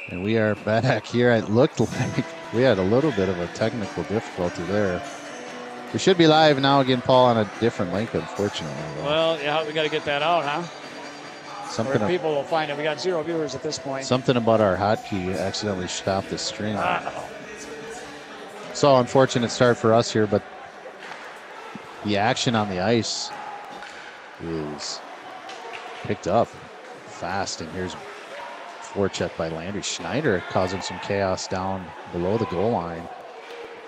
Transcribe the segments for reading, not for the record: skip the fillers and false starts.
And we are back here. It looked like we had a little bit of a technical difficulty there. We should be live now again, Paul, on a different link, unfortunately. Well, yeah, we got to get that out, huh? Something or people will find it. We got 0 viewers at this point. Something about our hotkey accidentally stopped the stream. So unfortunate start for us here, but the action on the ice is picked up fast, and here's forecheck by Landry Schneider, causing some chaos down below the goal line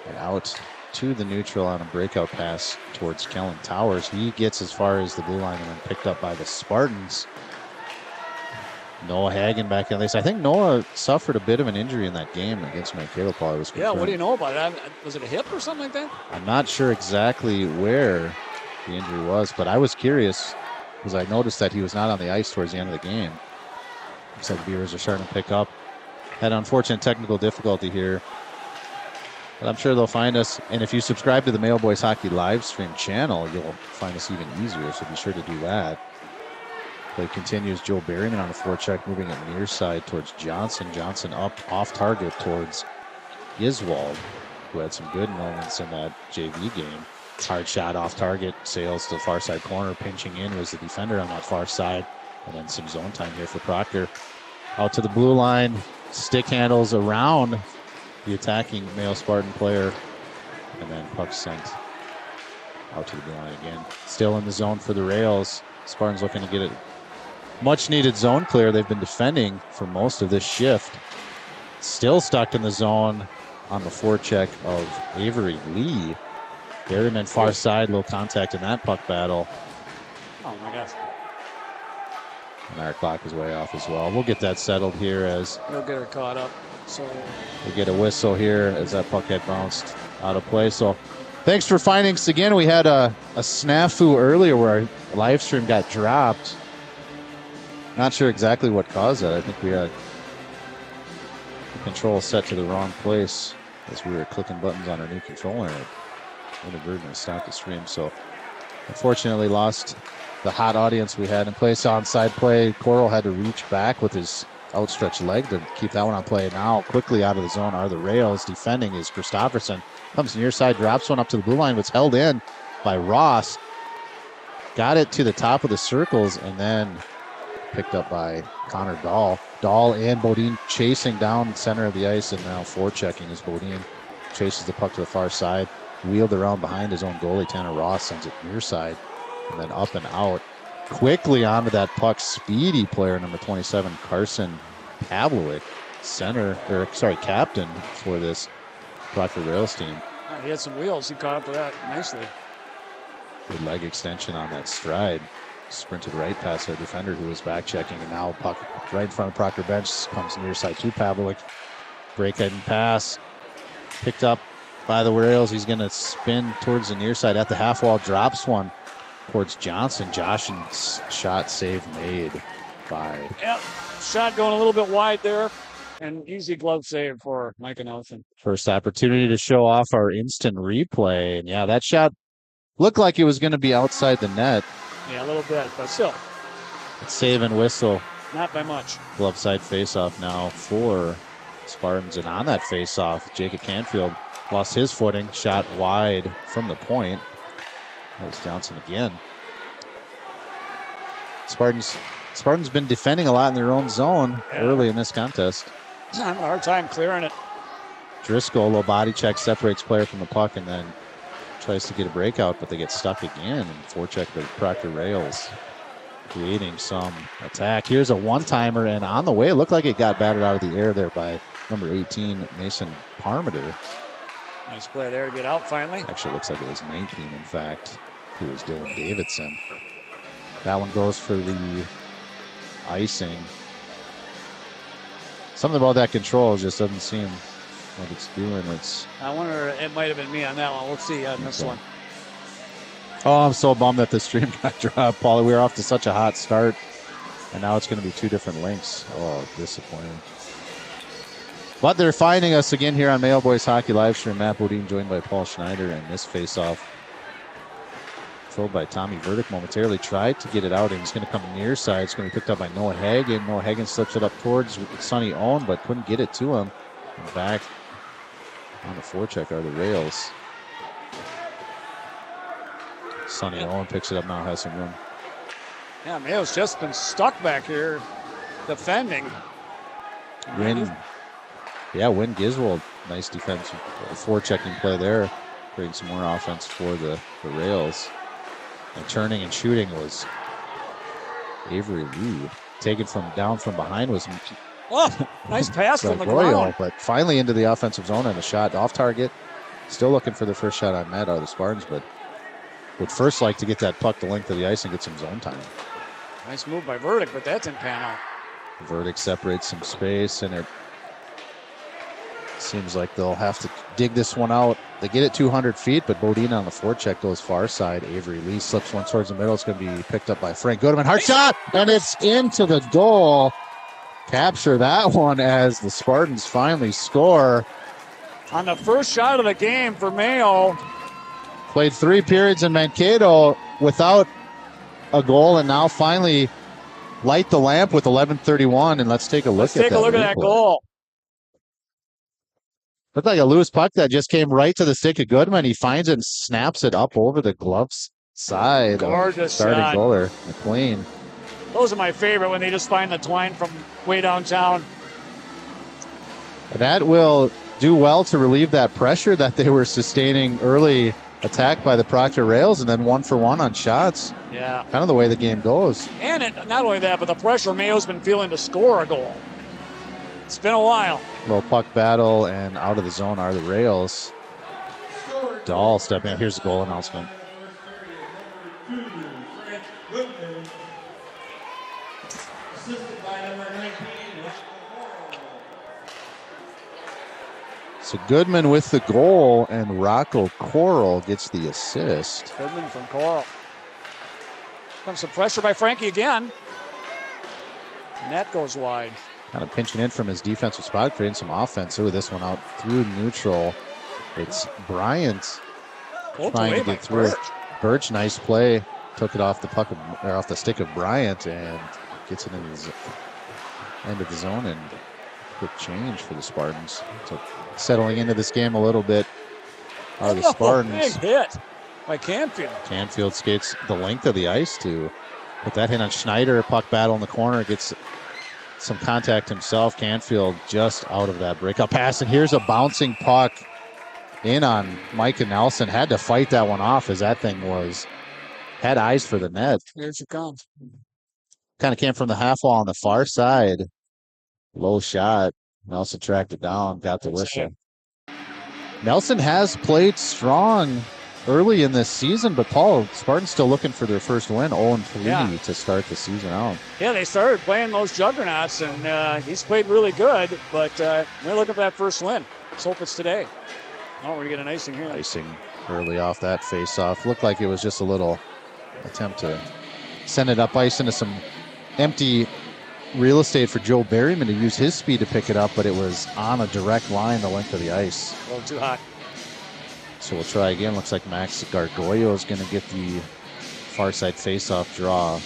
and out to the neutral on a breakout pass towards Kellen Towers. He gets as far as the blue line and then picked up by the Spartans. Noah Hagen back in this. I think Noah suffered a bit of an injury in that game against Mankato, Paul. Yeah, what do you know about it? Was it a hip or something like that? I'm not sure exactly where the injury was, but I was curious because I noticed that he was not on the ice towards the end of the game. Looks like the Beavers are starting to pick up. Had unfortunate technical difficulty here, but I'm sure they'll find us. And if you subscribe to the Mayo Boys Hockey live stream channel, you'll find us even easier, so be sure to do that. Play continues. Joe Berryman on the forecheck, moving it near side towards Johnson. Johnson up off target towards Iswald, who had some good moments in that JV game. Hard shot off target, sails to the far side corner. Pinching in was the defender on that far side. And then some zone time here for Proctor. Out to the blue line. Stick handles around the attacking Mayo Spartan player. And then puck sent out to the blue line again. Still in the zone for the Rails. Spartans looking to get it. Much needed zone clear. They've been defending for most of this shift. Still stuck in the zone on the forecheck of Avery Lee. Berryman far side, low contact in that puck battle. Oh my gosh. And our clock is way off as well. We'll get that settled here as we'll get her caught up. So we get a whistle here as that puck had bounced out of play. So thanks for finding us again. We had a snafu earlier where our live stream got dropped. Not sure exactly what caused that. I think we had the control set to the wrong place as we were clicking buttons on our new controller. It inadvertently stopped the stream. So unfortunately lost the hot audience we had in place. Onside play. Coral had to reach back with his outstretched leg to keep that one on play. Now quickly out of the zone are the Rails. Defending is Christofferson. Comes near side, drops one up to the blue line. Was held in by Ross. Got it to the top of the circles and then picked up by Connor Dahl. Dahl and Bodine chasing down center of the ice, and now forechecking as Bodine chases the puck to the far side. Wheeled around behind his own goalie. Tanner Ross sends it near side and then up and out. Quickly onto that puck, speedy player number 27, Carson Pavlovic, captain for this Proctor Rails team. He had some wheels. He caught up to that nicely. Good leg extension on that stride. Sprinted right past our defender who was back checking, and now puck right in front of Proctor bench comes near side to Pavlovic. Breakhead and pass. Picked up by the Rails. He's going to spin towards the near side at the half wall. Drops one towards Johnson. Joshin's shot save made by. Yep. Shot going a little bit wide there. And easy glove save for Micah Nelson. First opportunity to show off our instant replay. And yeah, that shot looked like it was going to be outside the net. Yeah, a little bit, but still. Save and whistle. Not by much. Glove side faceoff now for Spartans. And on that faceoff, Jacob Canfield lost his footing. Shot wide from the point. That was Johnson again. Spartans been defending a lot in their own zone early in this contest. Having a hard time clearing it. Driscoll, low body check, separates player from the puck and then tries to get a breakout, but they get stuck again. And forecheck the Proctor Rails, creating some attack. Here's a one-timer, and on the way, it looked like it got batted out of the air there by number 18, Mason Parmenter. Nice play there to get out finally. Actually, it looks like it was 19, in fact, who was Dylan Davidson. That one goes for the icing. Something about that control just doesn't seem like it's doing its. I wonder, it might have been me on that one. We'll see on this one. Oh, I'm so bummed that the stream got dropped, Paulie. We were off to such a hot start, and now it's going to be two different links. Oh, disappointing. But they're finding us again here on Mayo Boys Hockey Live Stream. Matt Bodine joined by Paul Schneider, and this face-off Filled by Tommy Verdick momentarily. Tried to get it out, and he's going to come near side. It's going to be picked up by Noah Hagen. Noah Hagen slips it up towards Sonny Owen, but couldn't get it to him. And back on the forecheck are the rails. Sonny Owen picks it up now, has some room. Yeah, Mayo's just been stuck back here defending. Win Giswold. Nice defensive forechecking play there. Creating some more offense for the rails. And turning and shooting was Avery Lee. Taken down from behind was nice pass from the ground. But finally into the offensive zone and a shot off target. Still looking for the first shot on net are the Spartans, but would first like to get that puck the length of the ice and get some zone time. Nice move by Verdick, but that didn't pan out. Verdict separates some space, and it seems like they'll have to dig this one out. They get it 200 feet, but Bodine on the forecheck goes far side. Avery Lee slips one towards the middle. It's going to be picked up by Frank Goodman. Hard shot, and it's into the goal. Capture that one as the Spartans finally score. On the first shot of the game for Mayo. Played 3 periods in Mankato without a goal, and now finally light the lamp with 11:31, and let's take a look at that goal. Looked like a loose puck that just came right to the stick of Goodman. He finds it and snaps it up over the gloves side. Gorgeous starting shot. goaler, McLean. Those are my favorite when they just find the twine from way downtown. That will do well to relieve that pressure that they were sustaining early attack by the Proctor Rails, and then 1-for-1 on shots. Yeah. Kind of the way the game goes. And not only that, but the pressure Mayo's been feeling to score a goal. It's been a while. Little puck battle, and out of the zone are the Rails. Dahl stepping in. Here's the goal announcement. So Goodman with the goal, and Rocco Coral gets the assist. Goodman from Coral. Comes some pressure by Frankie again. Net goes wide. Kind of pinching in from his defensive spot, creating some offense. Ooh, this one out through neutral. It's Bryant trying to get through. Birch, nice play. Took it off the puck, or off the stick of Bryant, and gets it in the end of the zone, and quick change for the Spartans. So settling into this game a little bit are the Spartans. Big hit by Canfield. Canfield skates the length of the ice to put that hit on Schneider. Puck battle in the corner, gets some contact himself. Canfield just out of that breakout pass, and here's a bouncing puck in on Micah Nelson. Had to fight that one off as that thing had eyes for the net. Here she comes. Kind of came from the half wall on the far side. Low shot. Nelson tracked it down, got the whistle. Nelson has played strong early in this season, but Paul, Spartans still looking for their first win, 0-3 to start the season out. Yeah, they started playing those juggernauts, and he's played really good, but we're looking for that first win. Let's hope it's today. Oh, we're going to get an icing here. Icing early off that face-off. Looked like it was just a little attempt to send it up ice into some empty real estate for Joe Berryman to use his speed to pick it up, but it was on a direct line the length of the ice. A little too hot. So we'll try again. Looks like Max Gargoyo is going to get the far side face-off draw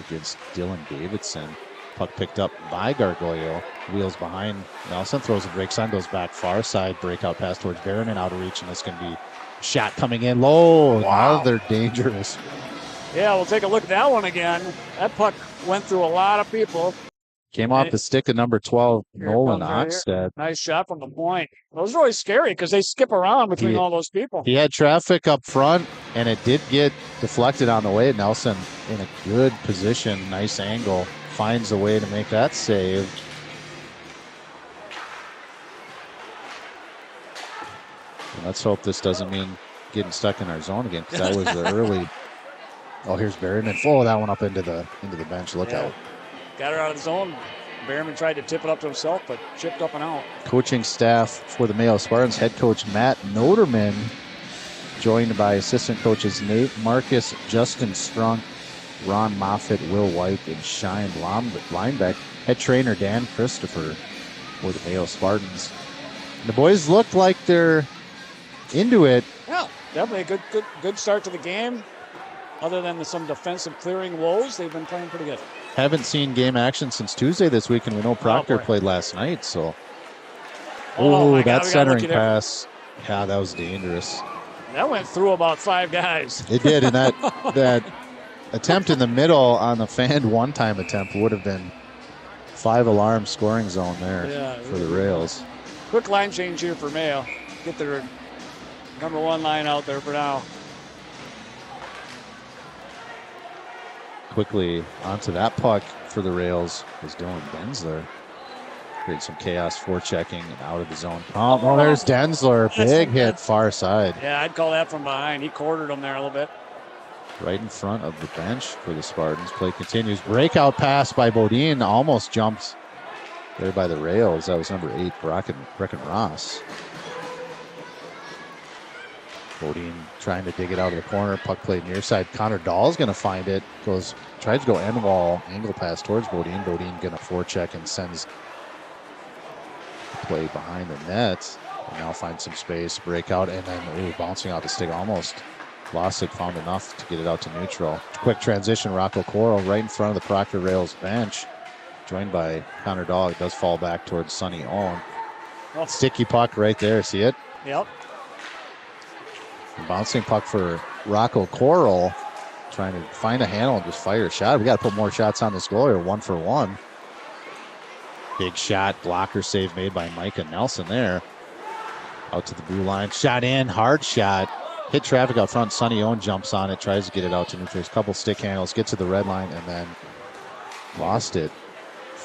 against Dylan Davidson. Puck picked up by Gargoyo. Wheels behind Nelson, throws a break sign, goes back far side, breakout pass towards Berryman, out of reach, and this can be shot coming in low. Wow, they're dangerous. Yeah, we'll take a look at that one again. That puck went through a lot of people. Came off the stick of number 12, Nolan Oxted. Nice shot from the point. Those are always scary because they skip around between all those people. He had traffic up front, and it did get deflected on the way. Nelson in a good position, nice angle, finds a way to make that save. And let's hope this doesn't mean getting stuck in our zone again, because that was the early. Oh, here's Berryman. Oh, that one up into the bench. Look out. Got her out of the zone. Berryman tried to tip it up to himself, but chipped up and out. Coaching staff for the Mayo Spartans, head coach Matt Noterman, joined by assistant coaches Nate Marcus, Justin Strunk, Ron Moffitt, Will White, and Shine Linebeck. Head trainer Dan Christopher for the Mayo Spartans. The boys look like they're into it. Yeah, definitely a good start to the game. other than some defensive clearing woes, they've been playing pretty good. Haven't seen game action since Tuesday this week, and we know Proctor played last night. So, that centering pass. Yeah, that was dangerous. That went through about 5 guys. It did, and that attempt in the middle on the fanned one-time attempt would have been 5-alarm scoring zone there for the Rails. Quick line change here for Mayo. Get their number 1 line out there for now. Quickly onto that puck for the Rails was Dylan Densler. Create some chaos forechecking and out of the zone. Oh, there's Densler. Big hit far side. Yeah, I'd call that from behind. He quartered him there a little bit. Right in front of the bench for the Spartans. Play continues. Breakout pass by Bodine. Almost jumps there by the Rails. That was number 8, Brecken Ross. Bodine trying to dig it out of the corner. Puck played near side. Connor Dahl's going to find it. Tries to go end wall. Angle pass towards Bodine. Bodine going to forecheck and sends the play behind the net. And now finds some space. Breakout. And then bouncing out the stick. Almost lost it. Found enough to get it out to neutral. Quick transition. Rocco Coral right in front of the Proctor Rails bench. Joined by Connor Dahl. It does fall back towards Sonny Owen. Sticky puck right there. See it? Yep. Bouncing puck for Rocco Coral, trying to find a handle and just fire a shot. We got to put more shots on this goal here, 1 for 1. Big shot, blocker save made by Micah Nelson there. Out to the blue line, shot in, hard shot. Hit traffic out front, Sonny Owen jumps on it, tries to get it out to neutral. Couple stick handles, get to the red line, and then lost it.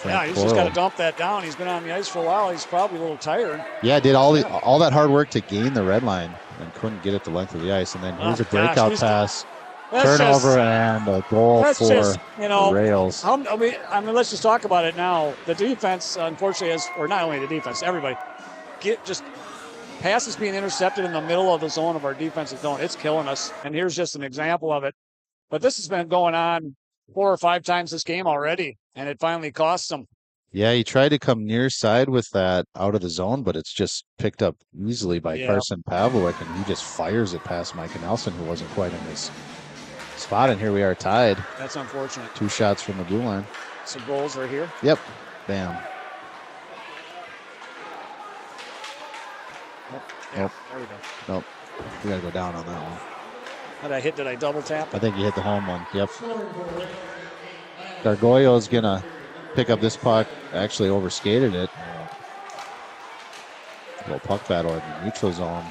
He's just got to dump that down. He's been on the ice for a while. He's probably a little tired. Yeah, did all that hard work to gain the red line and couldn't get it the length of the ice. And then here's a breakout pass, turnover, and a goal for the Rails. Let's just talk about it now. The defense, unfortunately, or not only the defense, everybody, passes being intercepted in the middle of the zone of our defensive zone. It's killing us. And here's just an example of it. But this has been going on 4 or 5 times this game already, and it finally costs them. Yeah, he tried to come near side with that out of the zone, but it's just picked up easily by Carson Pavlovic, and he just fires it past Micah Nelson, who wasn't quite in his spot, and here we are tied. That's unfortunate. 2 shots from the blue line. Some goals right here. Yep. Bam. There we go. Nope. We got to go down on that one. Did I double tap? I think you hit the home one. Yep. Gargoyle's going to pick up this puck. Actually overskated it. Little puck battle in the neutral zone.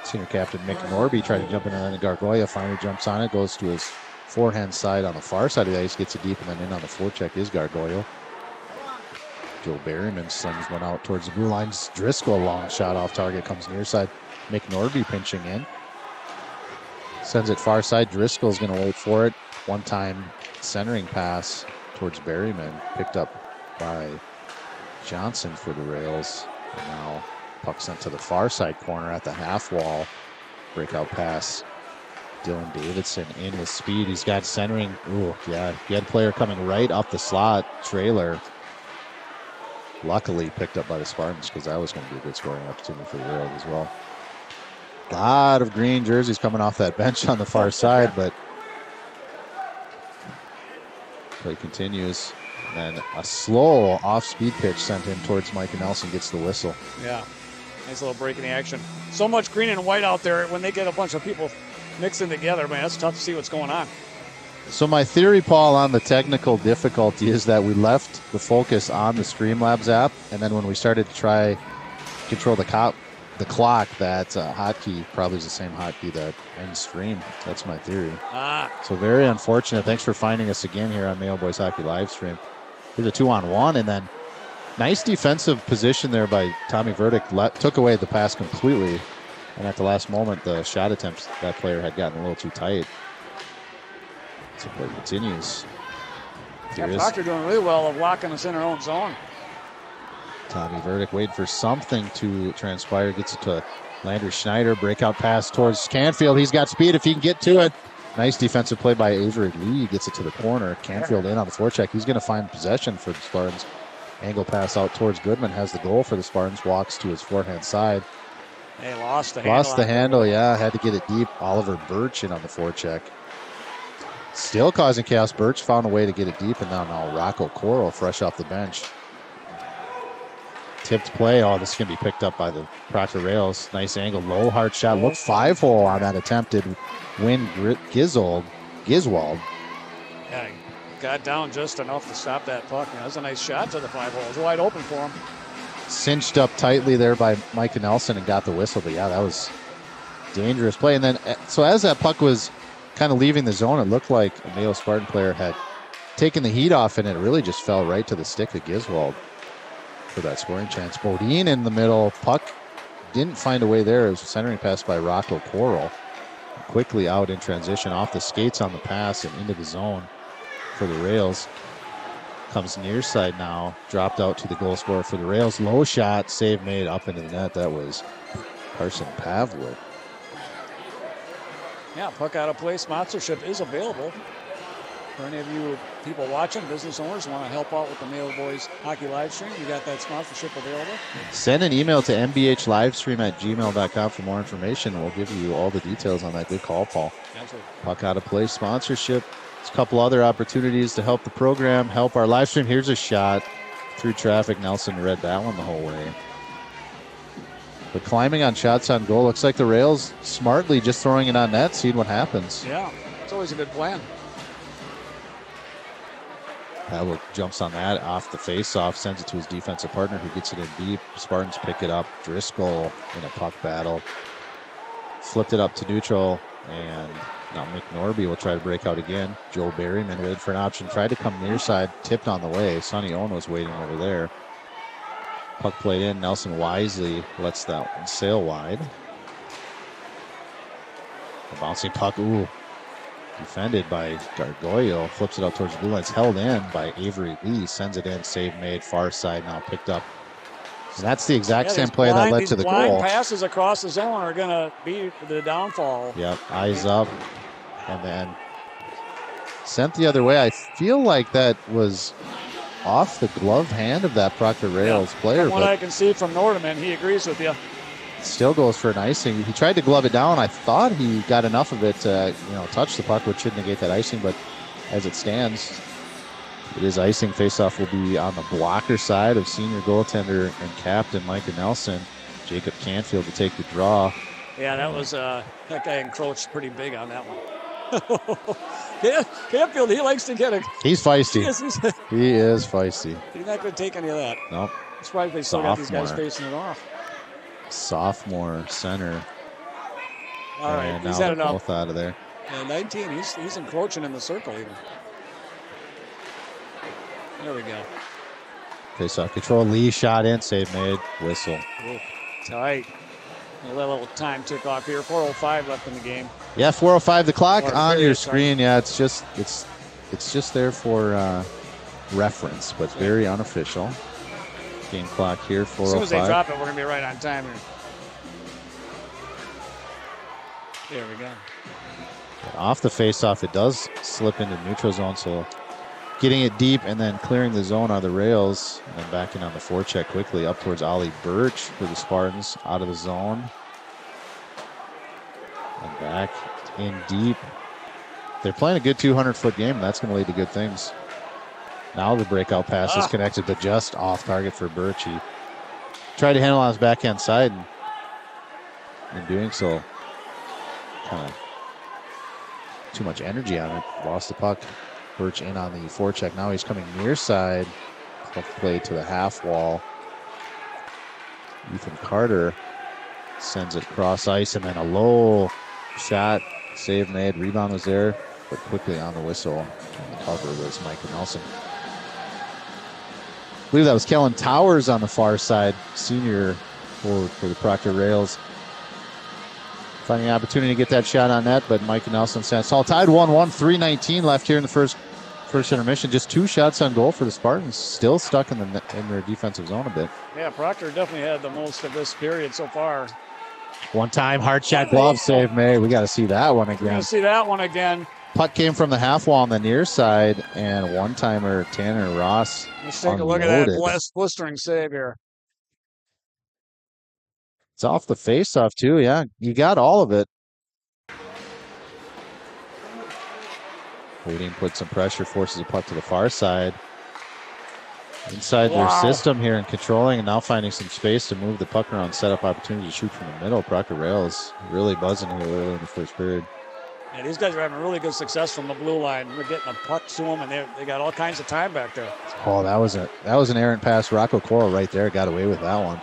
Senior captain Mick Norby tried to jump in, and then Gargoyle finally jumps on it, goes to his forehand side on the far side of the ice, gets it deep, and then in on the forecheck is Gargoyle. Joe Berryman sends one out towards the blue lines. Driscoll, long shot off target, comes near side. Mick Norby pinching in. Sends it far side. Driscoll's going to wait for it. One-time centering pass towards Berryman. Picked up by Johnson for the Rails. And now puck sent to the far side corner at the half wall. Breakout pass. Dylan Davidson in with speed. He's got centering. Ooh, yeah. He had a player coming right up the slot. Trailer. Luckily picked up by the Spartans, because that was going to be a good scoring opportunity for the Rails as well. Lot of green jerseys coming off that bench on the far side, but play continues. And a slow off-speed pitch sent in towards Micah Nelson, gets the whistle. Yeah, nice little break in the action. So much green and white out there. When they get a bunch of people mixing together, man, it's tough to see what's going on. So my theory, Paul, on the technical difficulty is that we left the focus on the Streamlabs app, and then when we started to try control the clock, that hotkey probably is the same hotkey that ends stream. That's my theory. So very unfortunate. Thanks for finding us again here on Mayo Boys Hockey live stream. Here's a 2-on-1, and then nice defensive position there by Tommy Verdick. Took away the pass completely, and at the last moment, the shot attempts, that player had gotten a little too tight. So play continues. Proctor doing really well of locking us in our own zone. Tommy Verdick waiting for something to transpire. Gets it to Landry Schneider. Breakout pass towards Canfield. He's got speed if he can get to it. Nice defensive play by Avery Lee. Gets it to the corner. Canfield in on the forecheck. He's going to find possession for the Spartans. Angle pass out towards Goodman. Has the goal for the Spartans. Walks to his forehand side. They lost the handle. Lost the handle, yeah. Had to get it deep. Oliver Birch in on the forecheck. Still causing chaos. Birch found a way to get it deep, and now Rocco Coral fresh off the bench. Tipped play. Oh, this is going to be picked up by the Proctor Rails. Nice angle. Low, hard shot. Look, 5-hole on that attempted win. Giswald. Yeah, he got down just enough to stop that puck. That was a nice shot to the 5-hole. It was wide open for him. Cinched up tightly there by Micah Nelson and got the whistle. But yeah, that was dangerous play. And then, so as that puck was kind of leaving the zone, it looked like a Mayo Spartan player had taken the heat off, and it really just fell right to the stick of Giswald for that scoring chance. Bodine in the middle. Puck didn't find a way there. It was a centering pass by Rocco Coral. Quickly out in transition, off the skates on the pass and into the zone for the Rails. Comes near side now, dropped out to the goal scorer for the Rails. Low shot, save made up into the net. That was Carson Pavlik. Yeah, puck out of play sponsorship is available. For any of you people watching, business owners want to help out with the Mayo Boys hockey live stream, you got that sponsorship available. Send an email to mbhlivestream@gmail.com for more information. We'll give you all the details on that. Good call, Paul. Absolutely. Puck out of play sponsorship. There's a couple other opportunities to help the program, help our live stream. Here's a shot through traffic. Nelson read that one the whole way. But climbing on shots on goal, looks like the Rails smartly just throwing it on net, seeing what happens. Yeah, it's always a good plan. Pavlik jumps on that off the face-off, sends it to his defensive partner who gets it in deep. Spartans pick it up. Driscoll in a puck battle. Flipped it up to neutral, and now Mick Norby will try to break out again. Joe Berryman waited for an option, tried to come near side, tipped on the way. Sonny Owen was waiting over there. Puck played in. Nelson wisely lets that one sail wide. A bouncing puck, defended by Gargoyle. Flips it out towards the blue line. It's held in by Avery Lee. Sends it in. Save made. Far side now picked up. So that's the exact same play that led to the goal. Blind passes across the zone are going to be the downfall. Yep. Eyes up. And then sent the other way. I feel like that was off the glove hand of that Proctor Rails player. From what I can see from Nordeman, he agrees with you. Still goes for an icing. He tried to glove it down. I thought he got enough of it to, touch the puck, which should negate that icing. But as it stands, it is icing. Faceoff will be on the blocker side of senior goaltender and captain Micah Nelson. Jacob Canfield to take the draw. Yeah, that was that guy encroached pretty big on that one. Canfield, he likes to get it. He's feisty. He is feisty. He's not going to take any of that. Nope. That's why they still got these guys facing it off. Sophomore center. All right, and he's now had enough. Both out of there. Yeah, 19, he's encroaching in the circle even. There we go. Face-off control. Lee shot in. Save made. Whistle. Ooh, tight. A little time tick off here. 4:05 left in the game. Yeah, 4:05. The clock Or on your sorry. screen. Yeah, it's just there for reference, but very unofficial. Game clock here. 4:05. As soon as they drop it, we're gonna be right on time here. There we go. Off the face-off, it does slip into neutral zone, so getting it deep and then clearing the zone are the Rails, and then backing on the forecheck quickly up towards Ollie Birch for the Spartans out of the zone. And back in deep. They're playing a good 200-foot game, and that's going to lead to good things. Now the breakout pass is connected, but just off target for Birch. He tried to handle on his backhand side, and in doing so, kind of too much energy on it. Lost the puck. Birch in on the forecheck. Now he's coming near side. Tough play to the half wall. Ethan Carter sends it cross ice, and then a low shot. Save made. Rebound was there, but quickly on the whistle. And the cover was Micah Nelson. I believe that was Kellen Towers on the far side, senior forward for the Proctor Rails. Finding an opportunity to get that shot on net, but Micah Nelson sent us all tied 1-1, 3:19 left here in the first intermission. Just 2 shots on goal for the Spartans. Still stuck in their defensive zone a bit. Yeah, Proctor definitely had the most of this period so far. One time, hard shot, glove save made. We got to see that one We're again. going to see that one again. Puck came from the half wall on the near side, and one-timer Tanner Ross Let's take a look at that blistering save here. It's off the face-off, too. Yeah, you got all of it. Bodine put some pressure, forces a puck to the far side. Inside their system here and controlling, and now finding some space to move the puck around, set up opportunity to shoot from the middle. Proctor Rails really buzzing here early in the first period. Yeah, these guys are having really good success from the blue line. They're getting a puck to them, and they got all kinds of time back there. Oh, that was an errant pass. Rocco Coral right there got away with that one.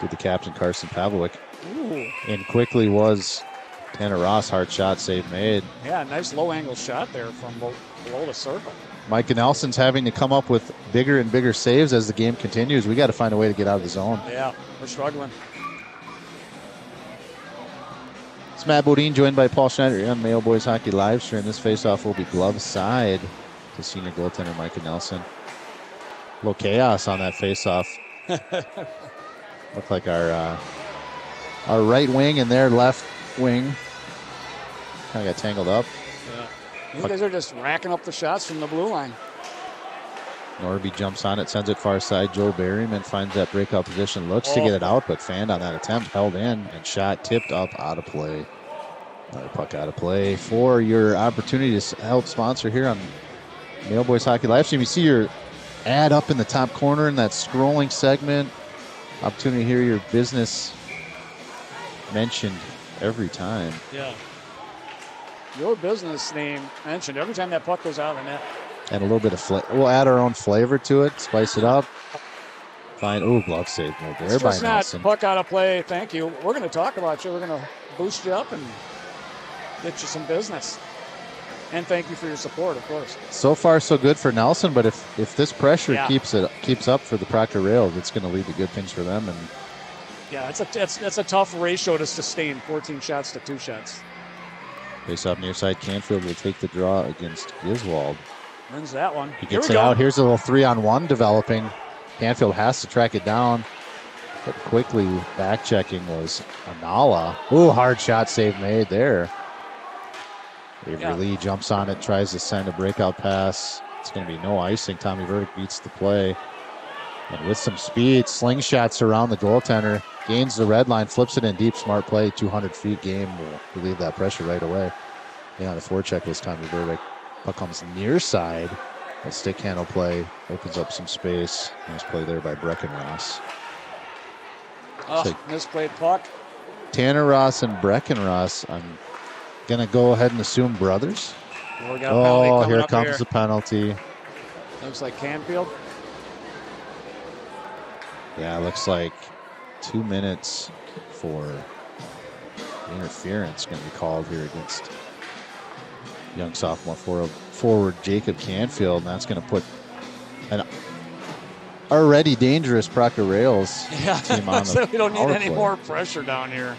Did the captain, Carson Pavlovic. Ooh. And quickly was Tanner Ross. Hard shot, save made. Yeah, nice low angle shot there from below the circle. Micah Nelson's having to come up with bigger and bigger saves as the game continues. We got to find a way to get out of the zone. Yeah, we're struggling. It's Matt Bodine joined by Paul Schneider on Mayo Boys Hockey Live stream. This faceoff will be glove side to senior goaltender Micah Nelson. A little chaos on that faceoff. Looked like our right wing and their left wing kind of got tangled up. Yeah. These guys are just racking up the shots from the blue line. Norby jumps on it, sends it far side. Joe Berryman finds that breakout position, looks to get it out, but fanned on that attempt, held in, and shot tipped up out of play. Another puck out of play. For your opportunity to help sponsor here on Mayo Boys Hockey Live Stream, you see your ad up in the top corner in that scrolling segment. Opportunity to hear your business mentioned every time. Yeah. Your business name mentioned every time that puck goes out of the net. And a little bit of flavor. We'll add our own flavor to it, spice it up. Fine. Glove save made there by Nelson. Puck out of play. Thank you. We're going to talk about you. We're going to boost you up and get you some business. And thank you for your support, of course. So far, so good for Nelson. But if this pressure keeps up for the Proctor Rails, it's going to lead to good things for them. And yeah, it's a tough ratio to sustain. 14 shots to 2 shots. Face off near side. Canfield will take the draw against Giswald. Wins that one. He gets it out. Here's a little 3-on-1 developing. Canfield has to track it down. But quickly back checking was Anala. Hard shot save made there. Avery Lee jumps on it, tries to send a breakout pass. It's going to be no icing. Tommy Verdick beats the play. And with some speed, slingshots around the goaltender. Gains the red line, flips it in deep, smart play. 200 feet game will relieve that pressure right away. Yeah, the forecheck was Tommy Verdick. Puck comes near side. A stick handle play opens up some space. Nice play there by Brecken Ross. Misplayed puck. Tanner Ross and Brecken Ross. I'm going to go ahead and assume brothers. We got a penalty here comes the penalty. Looks like Canfield. Yeah, looks like 2 minutes for interference going to be called here against young sophomore forward Jacob Canfield, and that's going to put an already dangerous Proctor Rails team on the we don't need any more pressure down here.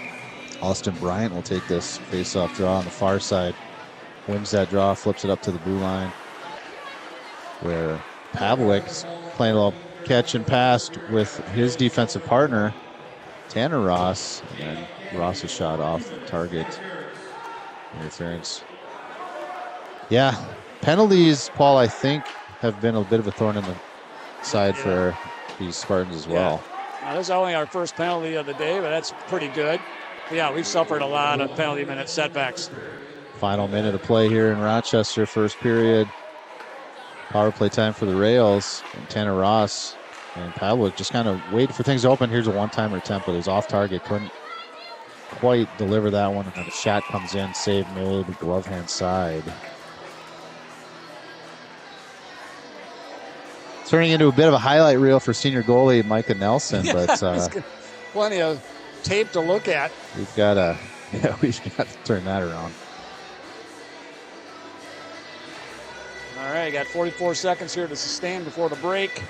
Austin Bryant will take this face-off draw on the far side, wins that draw, flips it up to the blue line, where Pavlik's playing a little catch and pass with his defensive partner, Tanner Ross, and then Ross is shot off target. Interference. Yeah, penalties, Paul, I think, have been a bit of a thorn in the side for these Spartans as well. Now, this is only our first penalty of the day, but that's pretty good. But yeah, we've suffered a lot of penalty minute setbacks. Final minute of play here in Rochester, first period. Power play time for the Rails. And Tanner Ross and Pavlik just kind of waiting for things to open. Here's a one-timer attempt, but it was off target. Couldn't quite deliver that one. And then the shot comes in, save made, glove hand side. Turning into a bit of a highlight reel for senior goalie Micah Nelson, but plenty of tape to look at. We've got to turn that around. All right, got 44 seconds here to sustain before the break.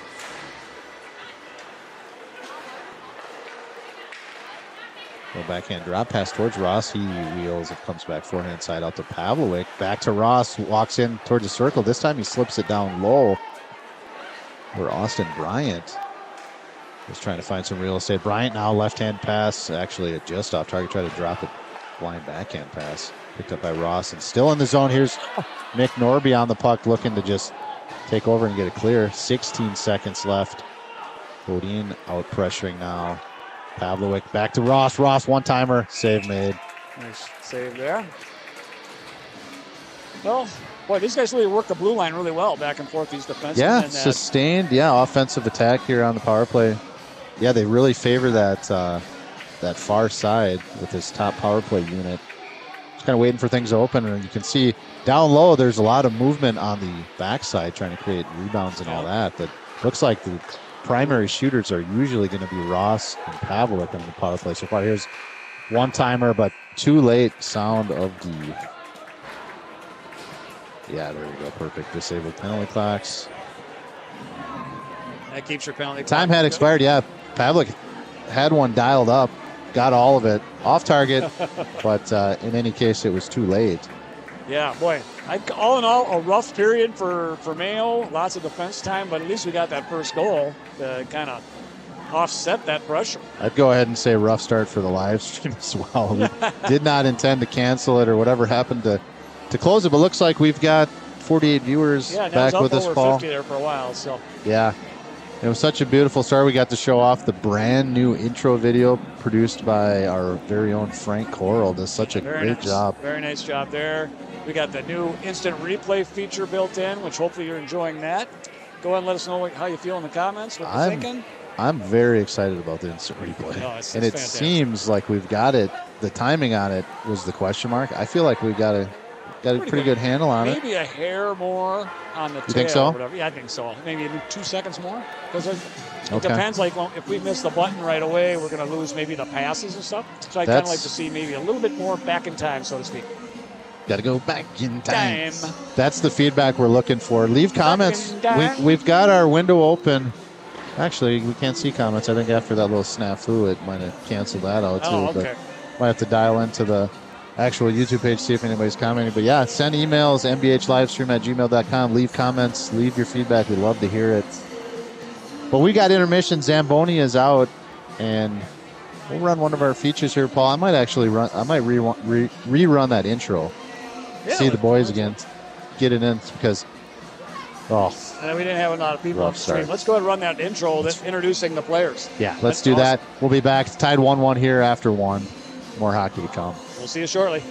Little backhand drop pass towards Ross. He wheels. It comes back forehand side out to Pavlovic. Back to Ross. Walks in towards the circle. This time he slips it down low. Where Austin Bryant was trying to find some real estate. Bryant now left-hand pass. Actually, just off target. Tried to drop it. Blind backhand pass. Picked up by Ross. And still in the zone. Here's Nick Norby on the puck looking to just take over and get it clear. 16 seconds left. Bodine out pressuring now. Pavlovic back to Ross. Ross one-timer. Save made. Nice save there. Well, boy, these guys really work the blue line really well, back and forth, these defensemen. Yeah, sustained, offensive attack here on the power play. Yeah, they really favor that that far side with this top power play unit. Just kind of waiting for things to open, and you can see down low there's a lot of movement on the backside trying to create rebounds and all that, but looks like the primary shooters are usually going to be Ross and Pavlik on the power play so far. Here's one-timer, but too late. Sound of the... Yeah, there we go. Perfect. Disabled penalty clocks. That keeps your penalty clock. Time had expired, yeah. Pavlik had one dialed up, got all of it off target, but in any case, it was too late. Yeah, boy. All in all, a rough period for Mayo. Lots of defense time, but at least we got that first goal to kind of offset that pressure. I'd go ahead and say rough start for the live stream as well. We did not intend to cancel it or whatever happened to close it, but looks like we've got 48 viewers back with us, Paul. 50 there for a while, so. Yeah. It was such a beautiful start. We got to show off the brand new intro video produced by our very own Frank Coral. Does such a great job. Very nice job there. We got the new instant replay feature built in, which hopefully you're enjoying that. Go ahead and let us know how you feel in the comments, what you're thinking. I'm very excited about the instant replay. No, it's and it fantastic. Seems like we've got it. The timing on it was the question mark. I feel like we've got a pretty good handle on Maybe a hair more on the tail. You think so? Or whatever. Yeah, I think so. Maybe 2 seconds more. Because it depends. Like, well, if we miss the button right away, we're going to lose maybe the passes and stuff. So I kind of like to see maybe a little bit more back in time, so to speak. Got to go back in time. That's the feedback we're looking for. Leave comments. We've got our window open. Actually, we can't see comments. I think after that little snafu, it might have canceled that out too. Oh, okay. But might have to dial into the actual YouTube page, see if anybody's commenting. But yeah, send emails, mbhlivestream@gmail.com. Leave comments, leave your feedback. We'd love to hear it. But we got intermission. Zamboni is out, and we'll run one of our features here, Paul. I might actually rerun that intro. Yeah, see the boys again. Get it in because, and we didn't have a lot of people on the stream. Let's go ahead and run that intro that's introducing the players. Yeah, let's do that. We'll be back. It's tied 1-1 here after one. More hockey to come. We'll see you shortly.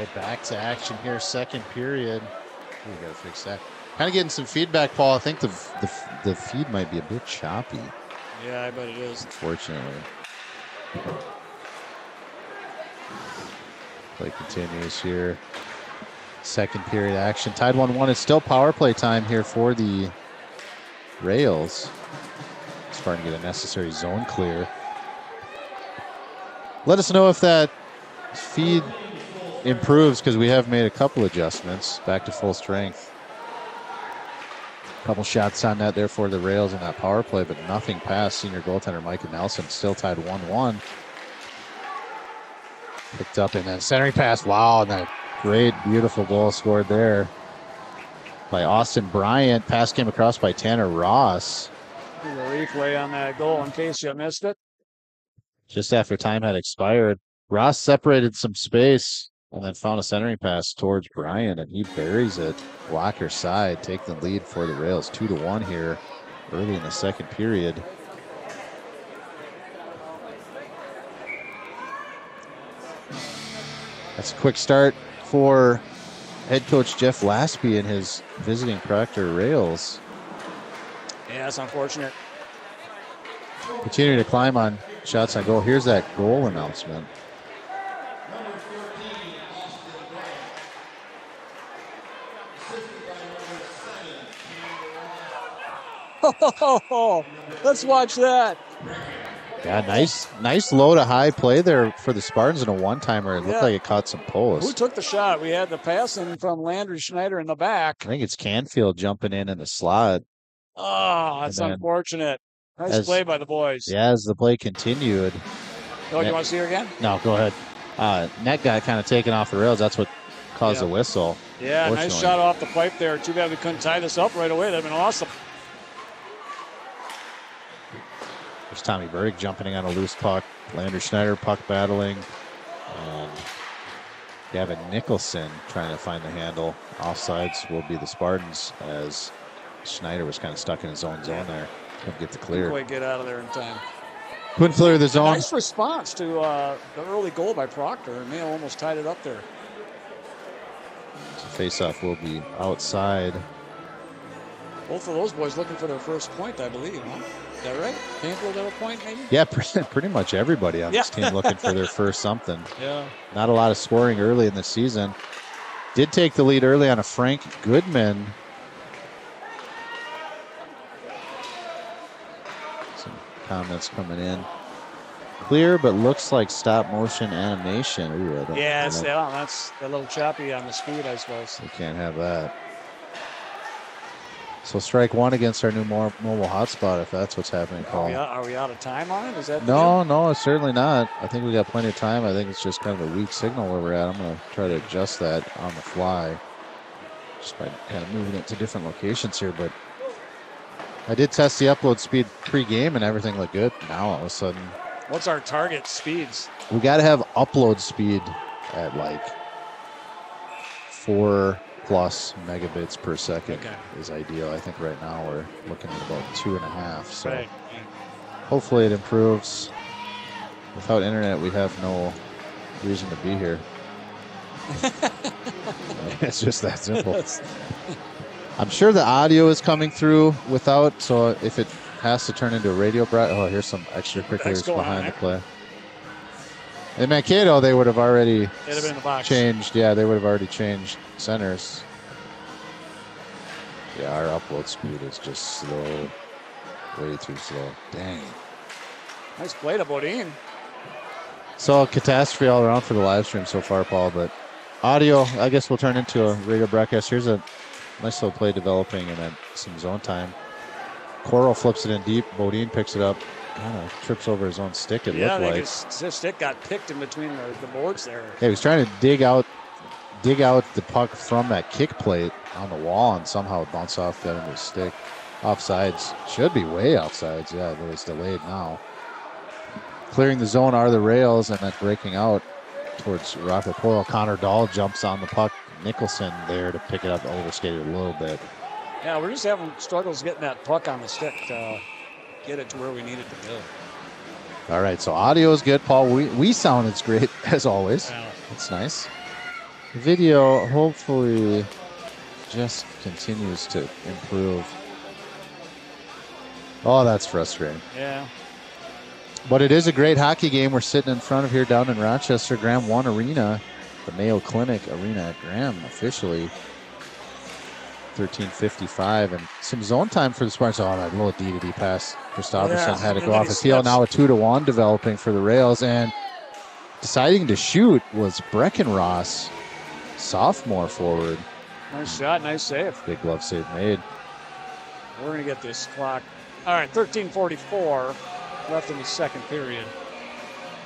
right, back to action here, second period. We gotta fix that. Kind of getting some feedback, Paul. I think the feed might be a bit choppy. Yeah, I bet it is. Unfortunately. Play continues here. Second period action. Tied 1-1. It's still power play time here for the Rails. Starting to get a necessary zone clear. Let us know if that feed improves, because we have made a couple adjustments back to full strength. Couple shots on net there for the Rails in that power play, but nothing past senior goaltender Micah Nelson. Still tied 1-1. Picked up and then centering pass. Wow, and that great, beautiful goal scored there by Austin Bryant. Pass came across by Tanner Ross. Here's a replay on that goal in case you missed it. Just after time had expired, Ross separated some space and then found a centering pass towards Bryant, and he buries it. Blocker side, taking the lead for the Rails, 2-1 here early in the second period. That's a quick start for head coach Jeff Laspy and his visiting Proctor Rails. Yeah, that's unfortunate. Continuing to climb on shots on goal. Here's that goal announcement. Oh, let's watch that. Yeah, nice low to high play there for the Spartans in a one-timer. It looked like it caught some posts. Who took the shot? We had the pass in from Landry Schneider in the back. I think it's Canfield jumping in the slot. Oh, that's unfortunate. Nice play by the boys. Yeah, as the play continued. Oh, you want to see her again? No, go ahead. Net got kind of taken off the rails. That's what caused the whistle. Yeah, nice shot off the pipe there. Too bad we couldn't tie this up right away. That'd been awesome. There's Tommy Berg jumping in on a loose puck. Landry Schneider puck battling. Gavin Nicholson trying to find the handle. Offsides will be the Spartans, as Schneider was kind of stuck in his own zone there. Couldn't get the clear. Couldn't quite get out of there in time. Couldn't clear the zone. Nice response to the early goal by Proctor. Mayo almost tied it up there. So face-off will be outside. Both of those boys looking for their first point, I believe, huh? Is that right? Canfield have a point, maybe? Yeah, pretty much everybody on this team looking for their first something. Yeah. Not a lot of scoring early in the season. Did take the lead early on a Frank Goodman. Some comments coming in. Clear, but looks like stop motion animation. Ooh, that's a little choppy on the speed, I suppose. We can't have that. So strike one against our new mobile hotspot, if that's what's happening, Paul. Are we out of time on it? Is that No, it's certainly not. I think we got plenty of time. I think it's just kind of a weak signal where we're at. I'm going to try to adjust that on the fly, just by kind of moving it to different locations here. But I did test the upload speed pre-game, and everything looked good. Now all of a sudden, what's our target speeds? We got to have upload speed at like 4+ megabits per second is ideal. I think right now we're looking at about 2.5. So hopefully it improves. Without internet, we have no reason to be here. It's just that simple. I'm sure the audio is coming through without, so if it has to turn into a radio here's some extracurriculars behind the play. In Mankato, they would have already changed. Yeah, they would have already changed centers. Yeah, our upload speed is just slow. Way too slow. Dang. Nice play to Bodine. So, catastrophe all around for the live stream so far, Paul. But audio, I guess we'll turn into a radio broadcast. Here's a nice little play developing and then some zone time. Coral flips it in deep. Bodine picks it up. Kind of trips over his own stick, it looked like. His stick got picked in between the boards there. Yeah, he was trying to dig out the puck from that kick plate on the wall, and somehow it bounced off, got into his stick. Offsides. Should be way offsides. Yeah, but it's delayed now. Clearing the zone are the Rails, and then breaking out towards Rappaport. Connor Dahl jumps on the puck. Nicholson there to pick it up, overskated a little bit. Yeah, we're just having struggles getting that puck on the stick to get it to where we need it to go. All right, so audio is good, Paul. We sound it's great as always. Yeah. It's nice. Video hopefully just continues to improve. Oh, that's frustrating. Yeah. But it is a great hockey game we're sitting in front of here down in Rochester, Graham 1 Arena, the Mayo Clinic Arena at Graham officially. 13:55 and some zone time for the Spartans. Oh, that little D-to-D pass. Christopherson had to go off his heel. Now a 2-1 developing for the Rails, and deciding to shoot was Breckenross, sophomore forward. Nice shot, nice save. Big glove save made. We're going to get this clock. All right, 13:44 left in the second period.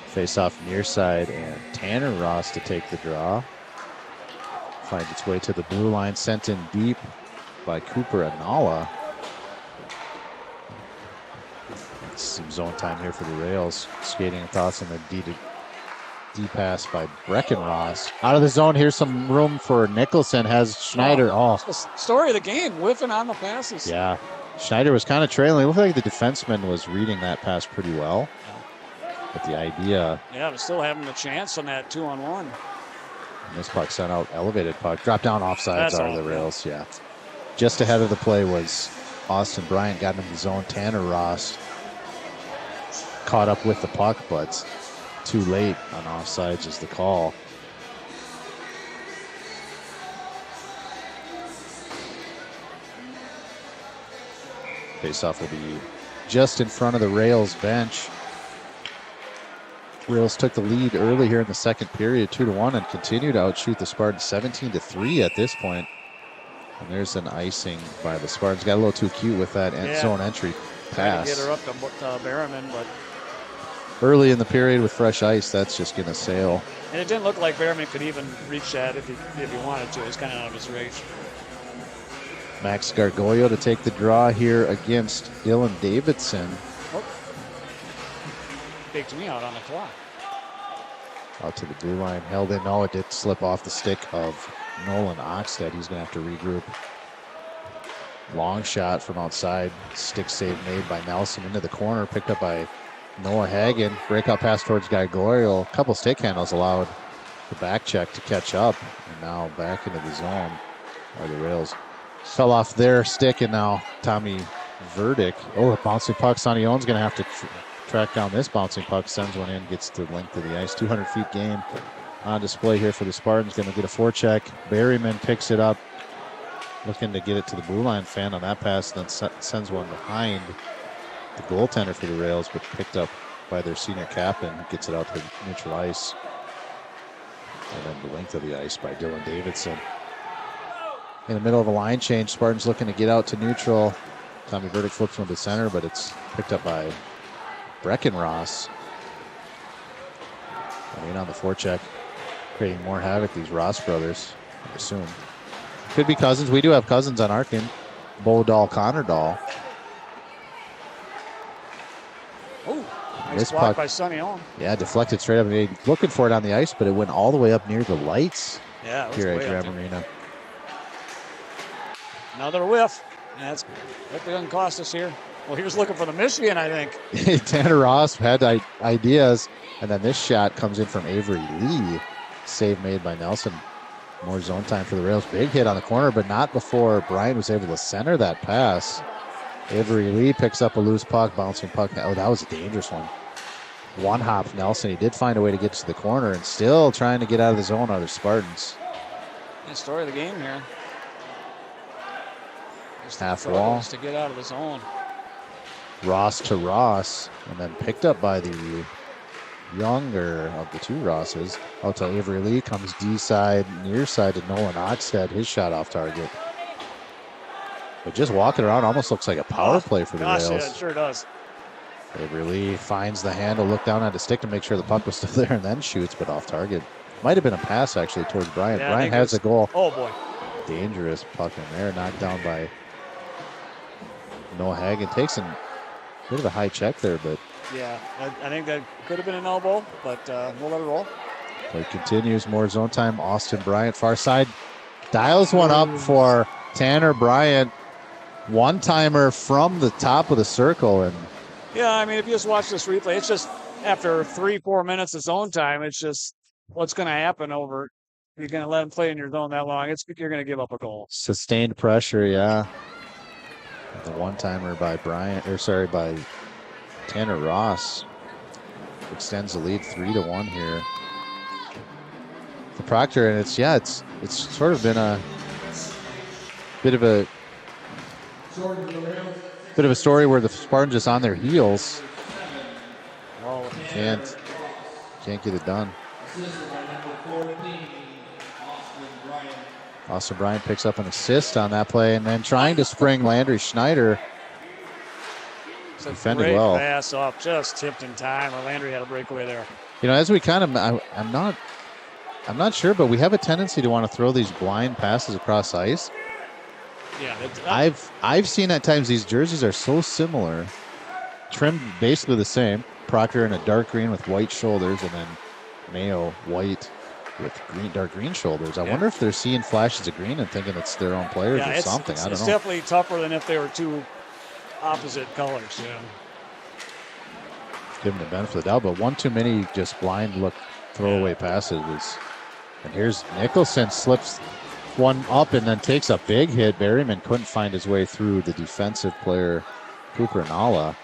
Face off near side, and Tanner Ross to take the draw. Finds its way to the blue line, sent in deep by Cooper Anala. Some zone time here for the Rails. Skating thoughts on the D pass by Breckenross. Out of the zone, here's some room for Nicholson. Has Schneider. Oh, story of the game, whiffing on the passes. Yeah, Schneider was kind of trailing. It looked like the defenseman was reading that pass pretty well. But the idea. Yeah, but still having the chance on that 2-on-1. And this puck sent out, elevated puck. Drop down offsides are the Rails, yeah. Just ahead of the play was Austin Bryant, got into the zone. Tanner Ross caught up with the puck, but too late on offsides is the call. Faceoff will be just in front of the Rails bench. Rails took the lead early here in the second period, 2-1, and continued to outshoot the Spartans 17-3 at this point. And there's an icing by the Spartans. Got a little too cute with that zone entry pass. Trying to get her up to Berriman, but early in the period with fresh ice, that's just going to sail. And it didn't look like Berriman could even reach that if he wanted to. He's kind of out of his range. Max Gargoyle to take the draw here against Dylan Davidson. Faked me out on the clock. Out to the blue line, held in. No, it did slip off the stick of Nolan Oxted. He's going to have to regroup. Long shot from outside. Stick save made by Nelson into the corner, picked up by Noah Hagen. Breakout pass towards Gargoyle. A couple stick handles allowed the back check to catch up. And now back into the zone are the Rails. Fell off their stick, and now Tommy Verdick. Oh, a bouncing puck. Sonny Owen's going to have to track down this bouncing puck. Sends one in, gets the length of the ice. 200 feet game on display here for the Spartans. Going to get a forecheck. Berryman picks it up, looking to get it to the blue line fan on that pass, then sends one behind the goaltender for the Rails, but picked up by their senior captain, who gets it out to neutral ice. And then the length of the ice by Dylan Davidson. In the middle of a line change, Spartans looking to get out to neutral. Tommy Verdick flips one to center, but it's picked up by Breckenross. In on the forecheck, creating more havoc, these Ross brothers, I assume. Could be cousins. We do have cousins on our team. Bo Dahl, Connor Dahl. Oh, nice block by Sonny Owen. Yeah, deflected straight up. Looking for it on the ice, but it went all the way up near the lights. Yeah, here at Graham Arena. Another whiff. That's that doesn't cost us here. Well, he was looking for the Michigan, I think. Tanner Ross had ideas, and then this shot comes in from Avery Lee. Save made by Nelson. More zone time for the Rails. Big hit on the corner, but not before Brian was able to center that pass. Avery Lee picks up a loose puck, bouncing puck. Oh, that was a dangerous one. One hop Nelson. He did find a way to get to the corner, and still trying to get out of the zone are the Spartans. The story of the game here. Half wall to get out of the zone. Ross to Ross, and then picked up by the younger of the two Rosses. Out to Avery Lee, comes D side, near side to Nolan Oxted. His shot off target. But just walking around almost looks like a power play for the Rails. Yeah, it sure does. Avery Lee finds the handle, look down at the stick to make sure the puck was still there, and then shoots, but off target. Might have been a pass actually towards Bryant. Yeah, Bryant has a goal. Oh boy. Dangerous puck in there, knocked down by Noah Hagen. Takes a bit of a high check there, but yeah, I think that could have been an elbow, but we'll let it roll. Play continues. More zone time. Austin Bryant, far side, dials one up for Tanner Bryant. One-timer from the top of the circle. And yeah, I mean, if you just watch this replay, it's just after 3-4 minutes of zone time, it's just what's going to happen over You're going to let him play in your zone that long, you're going to give up a goal. Sustained pressure, yeah. The one-timer by by Tanner Ross extends the lead 3-1 here. The Proctor, and it's sort of been a bit of a story where the Spartans just on their heels. Can't get it done. Austin Bryant picks up an assist on that play, and then trying to spring Landry Schneider. Defended well. Pass up, just tipped in time. Or Landry had a breakaway there. You know, as we kind of, I'm not sure, but we have a tendency to want to throw these blind passes across ice. Yeah, I've seen at times these jerseys are so similar, trimmed basically the same. Proctor in a dark green with white shoulders, and then Mayo white with dark green shoulders. I wonder if they're seeing flashes of green and thinking it's their own players or something. I don't know. It's definitely tougher than if they were two opposite colors. Yeah. Give them the benefit of the doubt, but one too many just blind look throwaway passes. And here's Nicholson slips one up and then takes a big hit. Berryman couldn't find his way through the defensive player, Cooper Nala.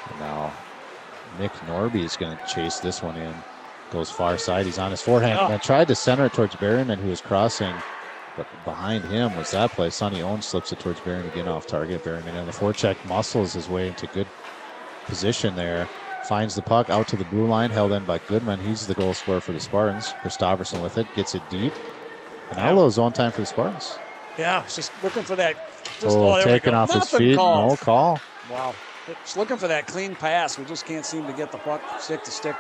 And now Nick Norby is going to chase this one in. Goes far side. He's on his forehand. And tried to center it towards Berryman, who was crossing. But behind him was that play. Sonny Owens slips it towards Berryman again off target. Berryman in the forecheck muscles his way into good position there. Finds the puck out to the blue line, held in by Goodman. He's the goal scorer for the Spartans. Christopherson with it, gets it deep. And now zone time for the Spartans. Yeah, just looking for that. Taken off his feet. No call. Wow. Just looking for that clean pass. We just can't seem to get the puck stick to stick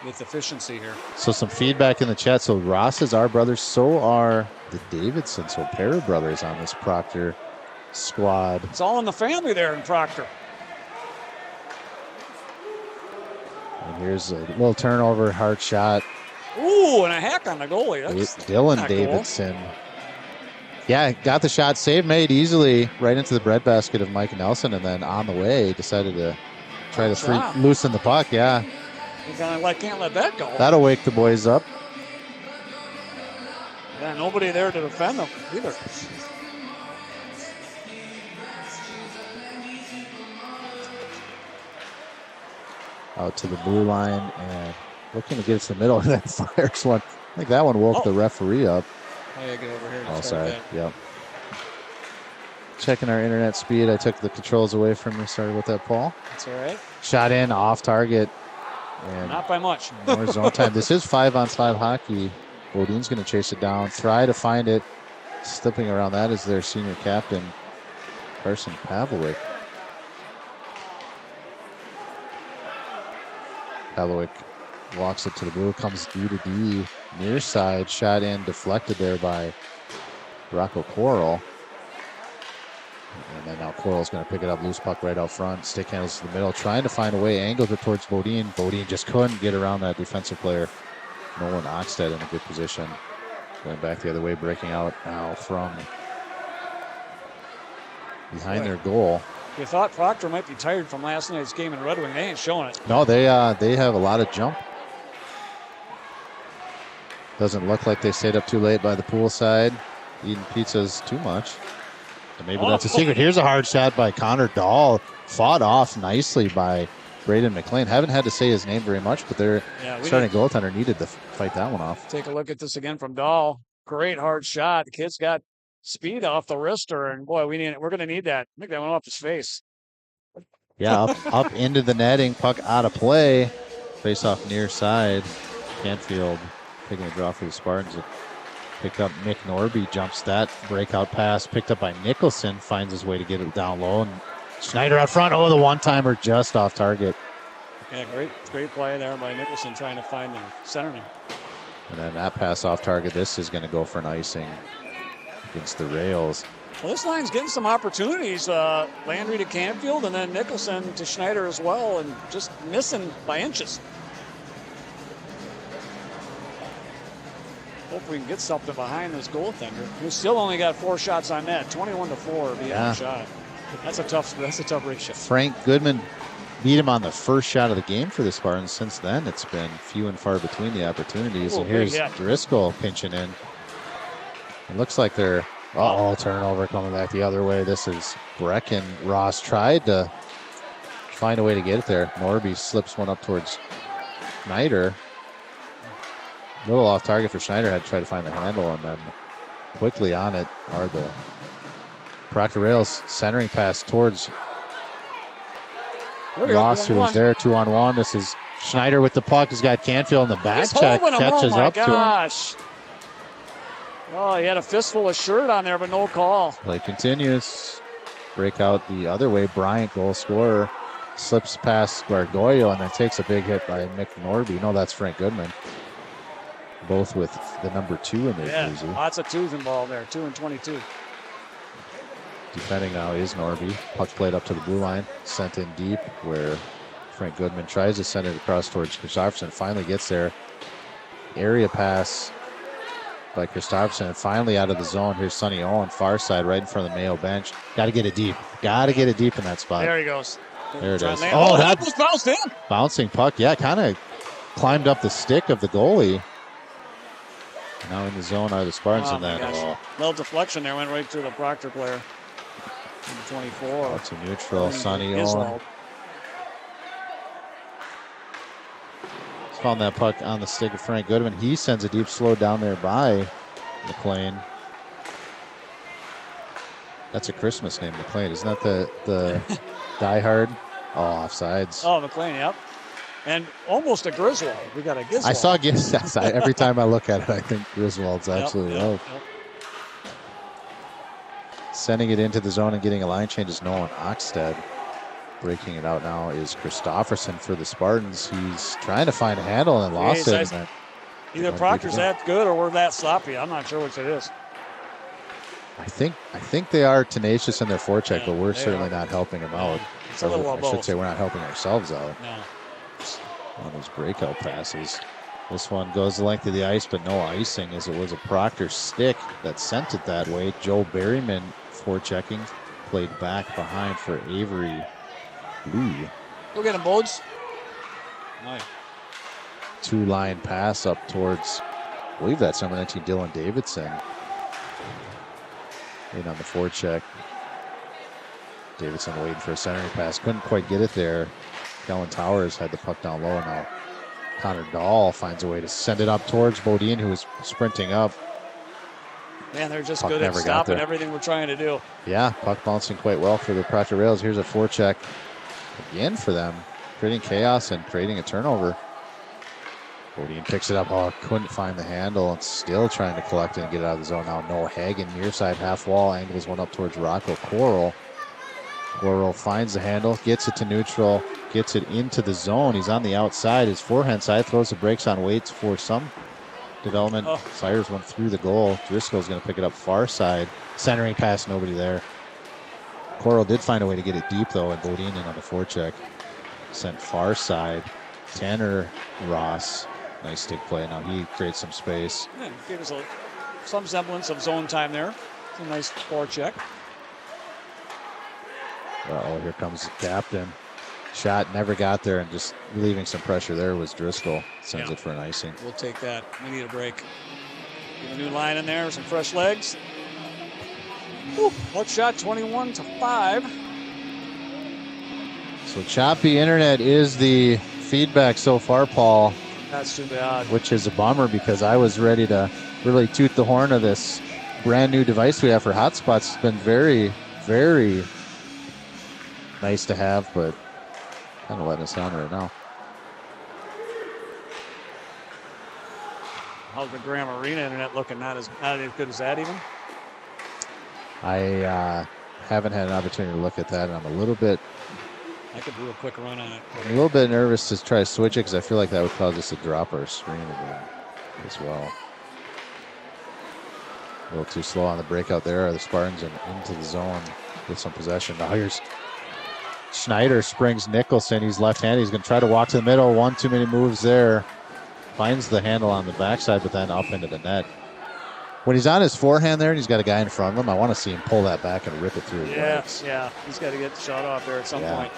with efficiency here. So some feedback in the chat. So Ross is our brothers. So are the Davidsons. So pair of brothers on this Proctor squad. It's all in the family there in Proctor. And here's a little turnover, hard shot. Ooh, and a hack on the goalie. That's Dylan Davidson. Cool. Yeah, got the shot save made easily right into the breadbasket of Mike Nelson, and then on the way decided to try to loosen the puck. Yeah. You kind of can't let that go. That'll wake the boys up. Yeah, nobody there to defend them either. Out to the blue line and looking to get it to the middle, and then fires one. I think that one woke the referee up. Oh, yeah, get over here. Oh, sorry. Yep. Checking our internet speed. I took the controls away from you. Sorry about that, Paul. That's all right. Shot in, off target. And not by much. More zone time. This is 5-on-5 hockey. Bodine's going to chase it down, try to find it. Slipping around that is their senior captain, Carson Pavlovic. Pavlovic walks it to the blue, comes D to D, near side, shot in, deflected there by Rocco Coral. And then now Coral's going to pick it up, loose puck right out front, stick handles to the middle, trying to find a way, angles it towards Bodine. Bodine just couldn't get around that defensive player. Nolan Oxted in a good position. Going back the other way, breaking out now from behind their goal. You thought Proctor might be tired from last night's game in Red Wing. They ain't showing it. No, they have a lot of jump. Doesn't look like they stayed up too late by the poolside, eating pizzas too much. And maybe that's a secret. Here's a hard shot by Connor Dahl. Fought off nicely by Braden McLean. Haven't had to say his name very much, but their starting goaltender needed to fight that one off. Take a look at this again from Dahl. Great hard shot. The kid's got speed off the wrister, and boy, we're going to need that. I think that went off his face. Yeah, up into the netting. Puck out of play. Face off near side. Canfield taking a draw for the Spartans. Picked up Nick Norby, jumps that breakout pass. Picked up by Nicholson, finds his way to get it down low. And Schneider out front. Oh, the one-timer just off target. Yeah, great play there by Nicholson trying to find the centerman. And then that pass off target. This is going to go for an icing against the rails. Well, this line's getting some opportunities. Landry to Canfield and then Nicholson to Schneider as well, and just missing by inches. Hope we can get something behind this goaltender, who still only got 4 shots on net, 21-4 being a shot. That's a tough ratio. Frank Goodman beat him on the first shot of the game for the Spartans. Since then, it's been few and far between the opportunities. Ooh, and here's big hit. Driscoll pinching in. It looks like they're, turnover coming back the other way. This is Brecken. Ross tried to find a way to get it there. Norby slips one up towards Schneider. A little off target for Schneider. Had to try to find the handle, and then quickly on it are the Proctor Rails centering pass towards Ross, who was there 2-on-1. This is Schneider with the puck. He's got Canfield in the back check. Catches up to him. Oh, he had a fistful of shirt on there, but no call. Play continues. Break out the other way. Bryant, goal scorer, slips past Gargoyle and then takes a big hit by Mick Norby. No, that's Frank Goodman. Both with the number 2 in their jersey. Lots of 2s involved there. 2 and 22. Defending now is Norby. Puck played up to the blue line. Sent in deep where Frank Goodman tries to send it across towards Kristofferson. Finally gets there. Area pass by Kristofferson. Finally out of the zone. Here's Sonny Owen, far side, right in front of the Mayo bench. Got to get it deep. Got to get it deep in that spot. There he goes. There it is. Oh, that was bounced in. Bouncing puck. Yeah, kind of climbed up the stick of the goalie. Now in the zone are the Spartans, and then little deflection there, went right through the Proctor player. 24. Out to neutral. Sonny Owen. Found that puck on the stick of Frank Goodman. He sends a deep slow down there by McLean. That's a Christmas name, McLean. Isn't that the Die Hard? Oh, offsides. Oh, McLean, yep. And almost a Griswold. We got a Griswold. I saw Griswold. Every time I look at it, I think Griswold's absolutely right. Yep. Sending it into the zone and getting a line change is Nolan Oxted. Breaking it out now is Kristofferson for the Spartans. He's trying to find a handle and lost it. Either Proctor's that good or we're that sloppy. I'm not sure which it is. I think they are tenacious in their forecheck, but we're certainly not helping them out. It's a little I should say we're not helping ourselves out. No. On those breakout passes. This one goes the length of the ice, but no icing, as it was a Proctor stick that sent it that way. Joe Berryman forechecking, played back behind for Avery Lee. Go get him, Bodes. Nice. 2-line pass up towards, I believe that's number 19, Dylan Davidson. In on the forecheck. Davidson waiting for a centering pass. Couldn't quite get it there. Kellen Towers had the puck down low. Now Connor Dahl finds a way to send it up towards Bodine, who was sprinting up. Man, they're just Puck good at never got stopping there. everything we're trying to do. Yeah, puck bouncing quite well for the Proctor Rails. Here's a forecheck again for them, creating chaos and creating a turnover. Bodine picks it up. Oh, couldn't find the handle and still trying to collect it and get it out of the zone. Now Noah Hagen, near side half wall, angles one up towards Rocco Coral. Coral finds the handle, gets it to neutral, gets it into the zone. He's on the outside. His forehand side throws the brakes on, waits for some development. Fires one through the goal. Driscoll's going to pick it up far side. Centering pass, nobody there. Coral did find a way to get it deep, though, and Bodine in on the forecheck. Sent far side. Tanner Ross. Nice stick play. Now he creates some space. Yeah, gave us some semblance of zone time there. It's a nice forecheck. Uh-oh, here comes the captain. Shot never got there, and just relieving some pressure there was Driscoll. Sends it for an icing. We'll take that. We need a break. Get a new line in there, some fresh legs. Puck shot 21-5. So choppy internet is the feedback so far, Paul. That's too bad. Which is a bummer, because I was ready to really toot the horn of this brand new device we have for hotspots. It's been very, very nice to have, but kind of letting us down right now. How's the Graham Arena internet looking? Not as good as that even? I haven't had an opportunity to look at that, and I'm a little bit... I could do a quick run on it. I'm a little bit nervous to try to switch it, because I feel like that would cause us to drop our screen again as well. A little too slow on the breakout there. Are the Spartans into the zone with some possession. Now here's Schneider, springs Nicholson. He's left-handed. He's going to try to walk to the middle. One too many moves there. Finds the handle on the backside, but then up into the net. When he's on his forehand there and he's got a guy in front of him, I want to see him pull that back and rip it through his legs. Yeah. He's got to get the shot off there at some point.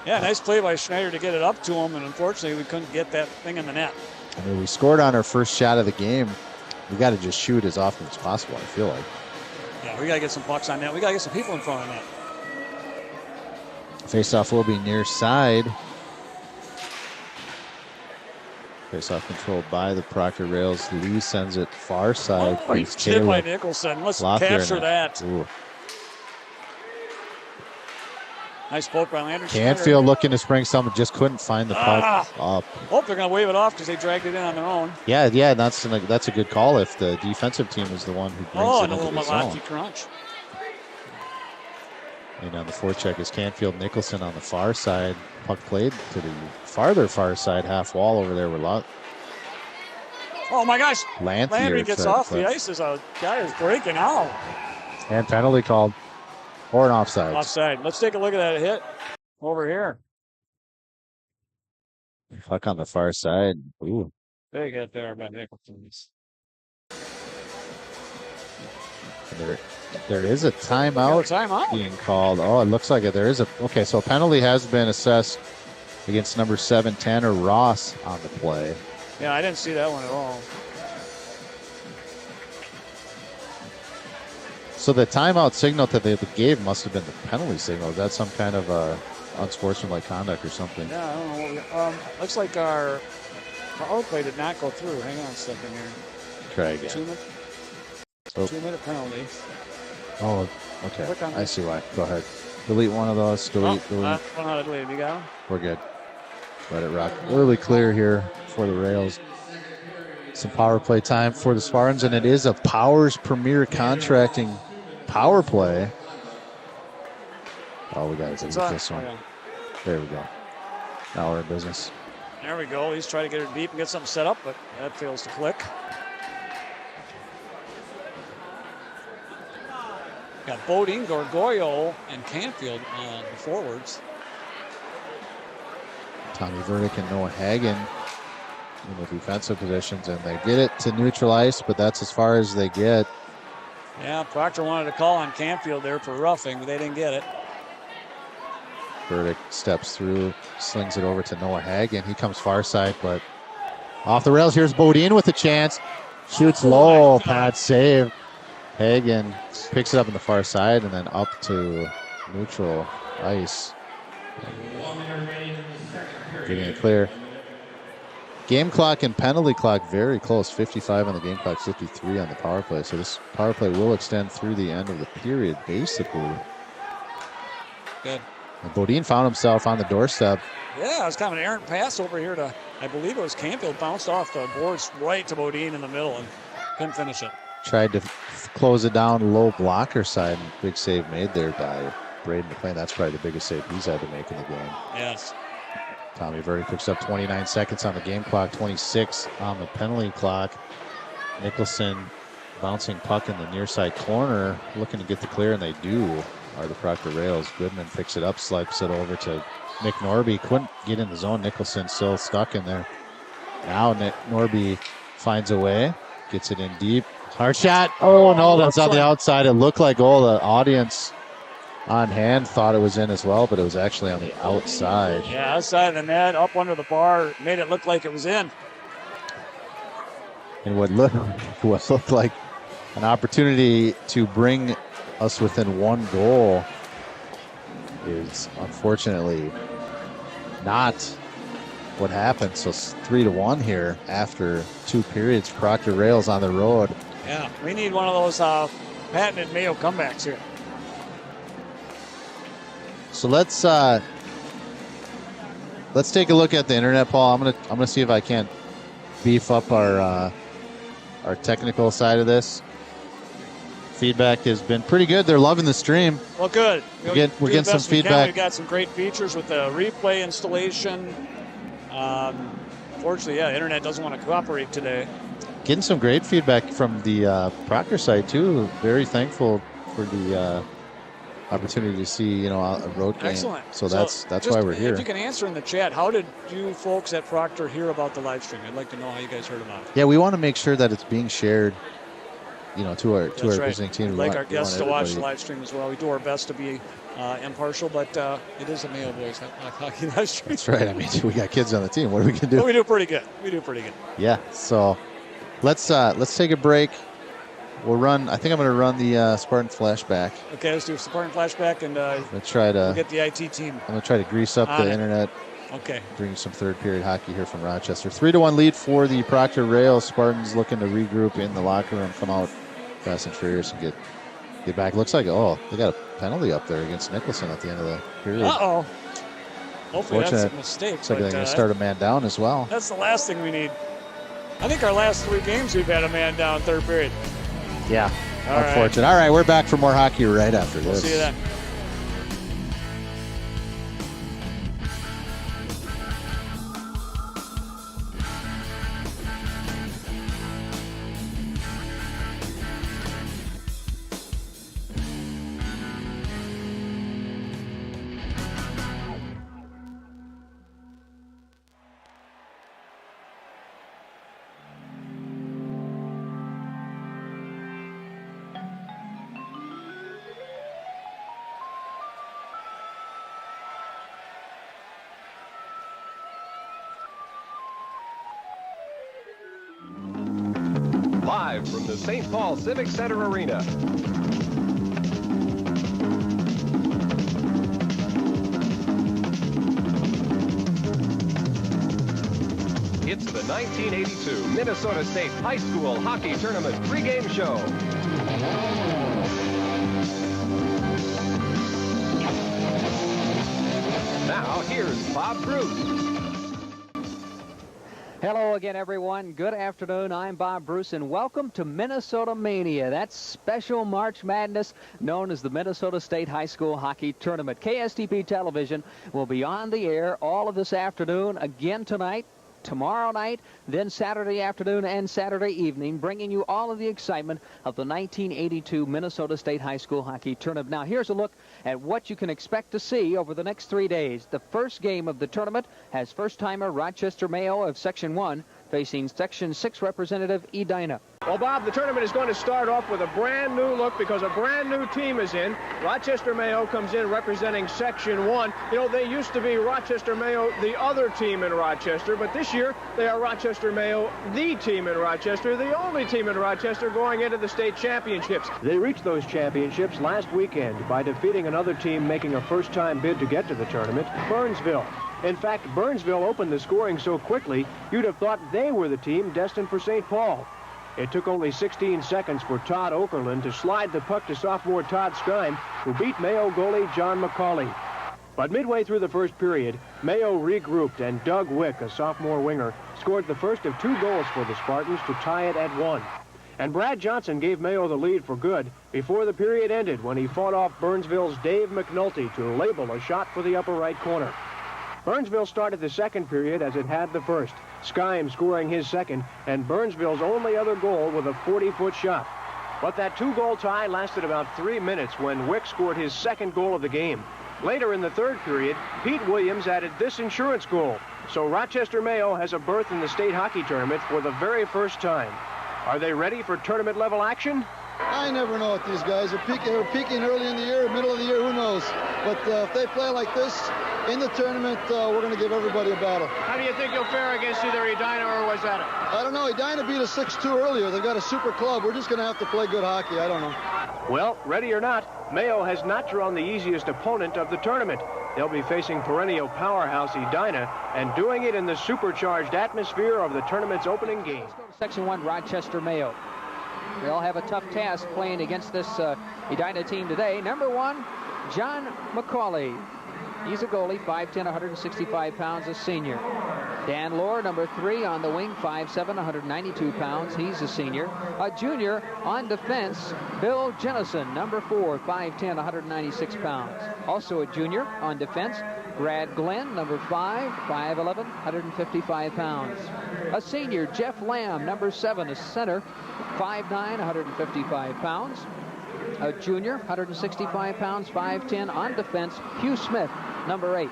Yeah, nice play by Schneider to get it up to him, and unfortunately we couldn't get that thing in the net. I mean, we scored on our first shot of the game. We got to just shoot as often as possible, I feel like. Yeah, we got to get some pucks on net. We got to get some people in front of net. Face-off will be near side. Face-off controlled by the Proctor Rails. Lee sends it far side. Oh, he's hit by Nicholson. Let's capture that. Ooh. Nice poke by Landry. Canfield looking to spring something, just couldn't find the puck up. Oh, they're going to wave it off because they dragged it in on their own. Yeah, that's a good call if the defensive team is the one who brings it into the zone. Crunch. And on the forecheck is Canfield Nicholson on the far side. Puck played to the far side half wall over there. Oh my gosh! Landry gets off the ice as a guy is breaking out. And penalty called. Or an offside. Offside. Let's take a look at that hit over here. Puck on the far side. Ooh. Big hit there by Nicholson. There is a timeout being called. Oh, it looks like it. There is a. Okay, so a penalty has been assessed against number 7, Tanner Ross on the play. Yeah, I didn't see that one at all. So the timeout signal that they gave must have been the penalty signal. Is that some kind of unsportsmanlike conduct or something? Yeah, I don't know. Looks like our power play did not go through. Hang on a second here. Try again. 2-minute penalty. Oh, okay. I see why. Go ahead. Delete one of those. Delete. I don't know how to delete. You got him? We're good. Let it rock. Early clear here for the Rails. Some power play time for the Spartans, and it is a Powers Premier Contracting power play. Oh, we got to delete this one. Okay. There we go. Now we're in business. There we go. He's trying to get it deep and get something set up, but that fails to click. Got Bodine, Gorgoyo, and Canfield on the forwards. Tommy Verdick and Noah Hagen in the defensive positions, and they get it to neutral ice, but that's as far as they get. Yeah, Proctor wanted to call on Canfield there for roughing, but they didn't get it. Verdick steps through, slings it over to Noah Hagen. He comes far side, but off the rails. Here's Bodine with a chance. Shoots low, pad save. Hagen picks it up on the far side and then up to neutral ice. Getting it clear. Game clock and penalty clock very close. 55 on the game clock, 53 on the power play. So this power play will extend through the end of the period, basically. Good. And Bodine found himself on the doorstep. Yeah, it was kind of an errant pass over here to, I believe it was Canfield, bounced off the boards right to Bodine in the middle and couldn't finish it. Tried to close it down low blocker side. And big save made there by Braden McLean. That's probably the biggest save he's had to make in the game. Yes. Tommy Verdi picks up 29 seconds on the game clock, 26 on the penalty clock. Nicholson bouncing puck in the near side corner, looking to get the clear, and they do, are the Proctor Rails. Goodman picks it up, slides it over to Nick Norby. Couldn't get in the zone. Nicholson still stuck in there. Now Nick Norby finds a way, gets it in deep. Hard shot. Oh, no, that's on the outside. It looked like all the audience on hand thought it was in as well, but it was actually on the outside. Yeah, outside of the net, up under the bar, made it look like it was in. And what looked like an opportunity to bring us within one goal is unfortunately not what happened. So 3-1 here after 2 periods. Proctor Rails on the road. Yeah, we need one of those patented Mayo comebacks here. So let's take a look at the internet, Paul. I'm gonna see if I can't beef up our technical side of this. Feedback has been pretty good. They're loving the stream. Well, good. We're getting some feedback. We've got some great features with the replay installation. Unfortunately, yeah, the internet doesn't want to cooperate today. Getting some great feedback from the Proctor side too. Very thankful for the opportunity to see, a road game. Excellent. So that's why we're here. If you can answer in the chat, how did you folks at Proctor hear about the live stream? I'd like to know how you guys heard about it. Yeah, we want to make sure that it's being shared to our visiting team. We'd like our guests to watch the live stream as well. We do our best to be impartial, but it is a Mayo Boys hockey live stream. That's right. I mean, we got kids on the team. What are we gonna do? But we do pretty good. Yeah. So let's take a break. We'll run. I think I'm going to run the Spartan flashback. Okay, let's do a Spartan flashback, and we'll get the IT team. I'm going to try to grease up the internet. Okay. Bring you some third period hockey here from Rochester. 3-1 lead for the Proctor Rails. Spartans looking to regroup in the locker room, come out fast and furious, and get back. Looks like they got a penalty up there against Nicholson at the end of the period. Hopefully that's a mistake. Looks like they're going to start a man down as well. That's the last thing we need. I think our last 3 games we've had a man down third period. Yeah, unfortunate. All right, we're back for more hockey right after this. We'll see you then. Live from the St. Paul Civic Center Arena. It's the 1982 Minnesota State High School Hockey Tournament pregame show. Now, here's Bob Bruce. Hello again, everyone. Good afternoon. I'm Bob Bruce, and welcome to Minnesota Mania. That's special March Madness known as the Minnesota State High School Hockey Tournament. KSTP Television will be on the air all of this afternoon, again tonight, tomorrow night, then Saturday afternoon and Saturday evening, bringing you all of the excitement of the 1982 Minnesota State High School Hockey Tournament. Now, here's a look at what you can expect to see over the next 3 days. The first game of the tournament has first-timer Rochester Mayo of Section 1 facing Section 6 representative Edina. Well, Bob, the tournament is going to start off with a brand new look because a brand new team is in. Rochester Mayo comes in representing Section 1. You know, they used to be Rochester Mayo, the other team in Rochester, but this year they are Rochester Mayo, the team in Rochester, the only team in Rochester going into the state championships. They reached those championships last weekend by defeating another team making a first-time bid to get to the tournament, Burnsville. In fact, Burnsville opened the scoring so quickly, you'd have thought they were the team destined for St. Paul. It took only 16 seconds for Todd Okerlund to slide the puck to sophomore Todd Skime, who beat Mayo goalie John McCauley. But midway through the first period, Mayo regrouped, and Doug Wick, a sophomore winger, scored the first of 2 goals for the Spartans to tie it at 1. And Brad Johnson gave Mayo the lead for good before the period ended when he fought off Burnsville's Dave McNulty to label a shot for the upper right corner. Burnsville started the second period as it had the first, Skime scoring his second, and Burnsville's only other goal with a 40-foot shot. But that 2-goal tie lasted about 3 minutes when Wick scored his second goal of the game. Later in the third period, Pete Williams added this insurance goal. So Rochester Mayo has a berth in the state hockey tournament for the very first time. Are they ready for tournament-level action? I never know with these guys. They're peaking early in the year, middle of the year, who knows. But if they play like this in the tournament, we're going to give everybody a battle. How do you think you'll fare against either Edina or Wayzata? I don't know. Edina beat us 6-2 earlier. They've got a super club. We're just going to have to play good hockey. I don't know. Well, ready or not, Mayo has not drawn the easiest opponent of the tournament. They'll be facing perennial powerhouse Edina and doing it in the supercharged atmosphere of the tournament's opening game. Let's go to Section 1, Rochester Mayo. They'll have a tough task playing against this Edina team today. Number 1, John McCauley. He's a goalie, 5'10", 165 pounds, a senior. Dan Lohr, number 3, on the wing, 5'7", 192 pounds. He's a senior. A junior on defense, Bill Jennison, number 4, 5'10", 196 pounds. Also a junior on defense, Brad Glenn, number 5, 5'11", 155 pounds. A senior, Jeff Lamb, number 7, a center, 5'9", 155 pounds. A junior, 165 pounds, 5'10", on defense, Hugh Smith, number 8.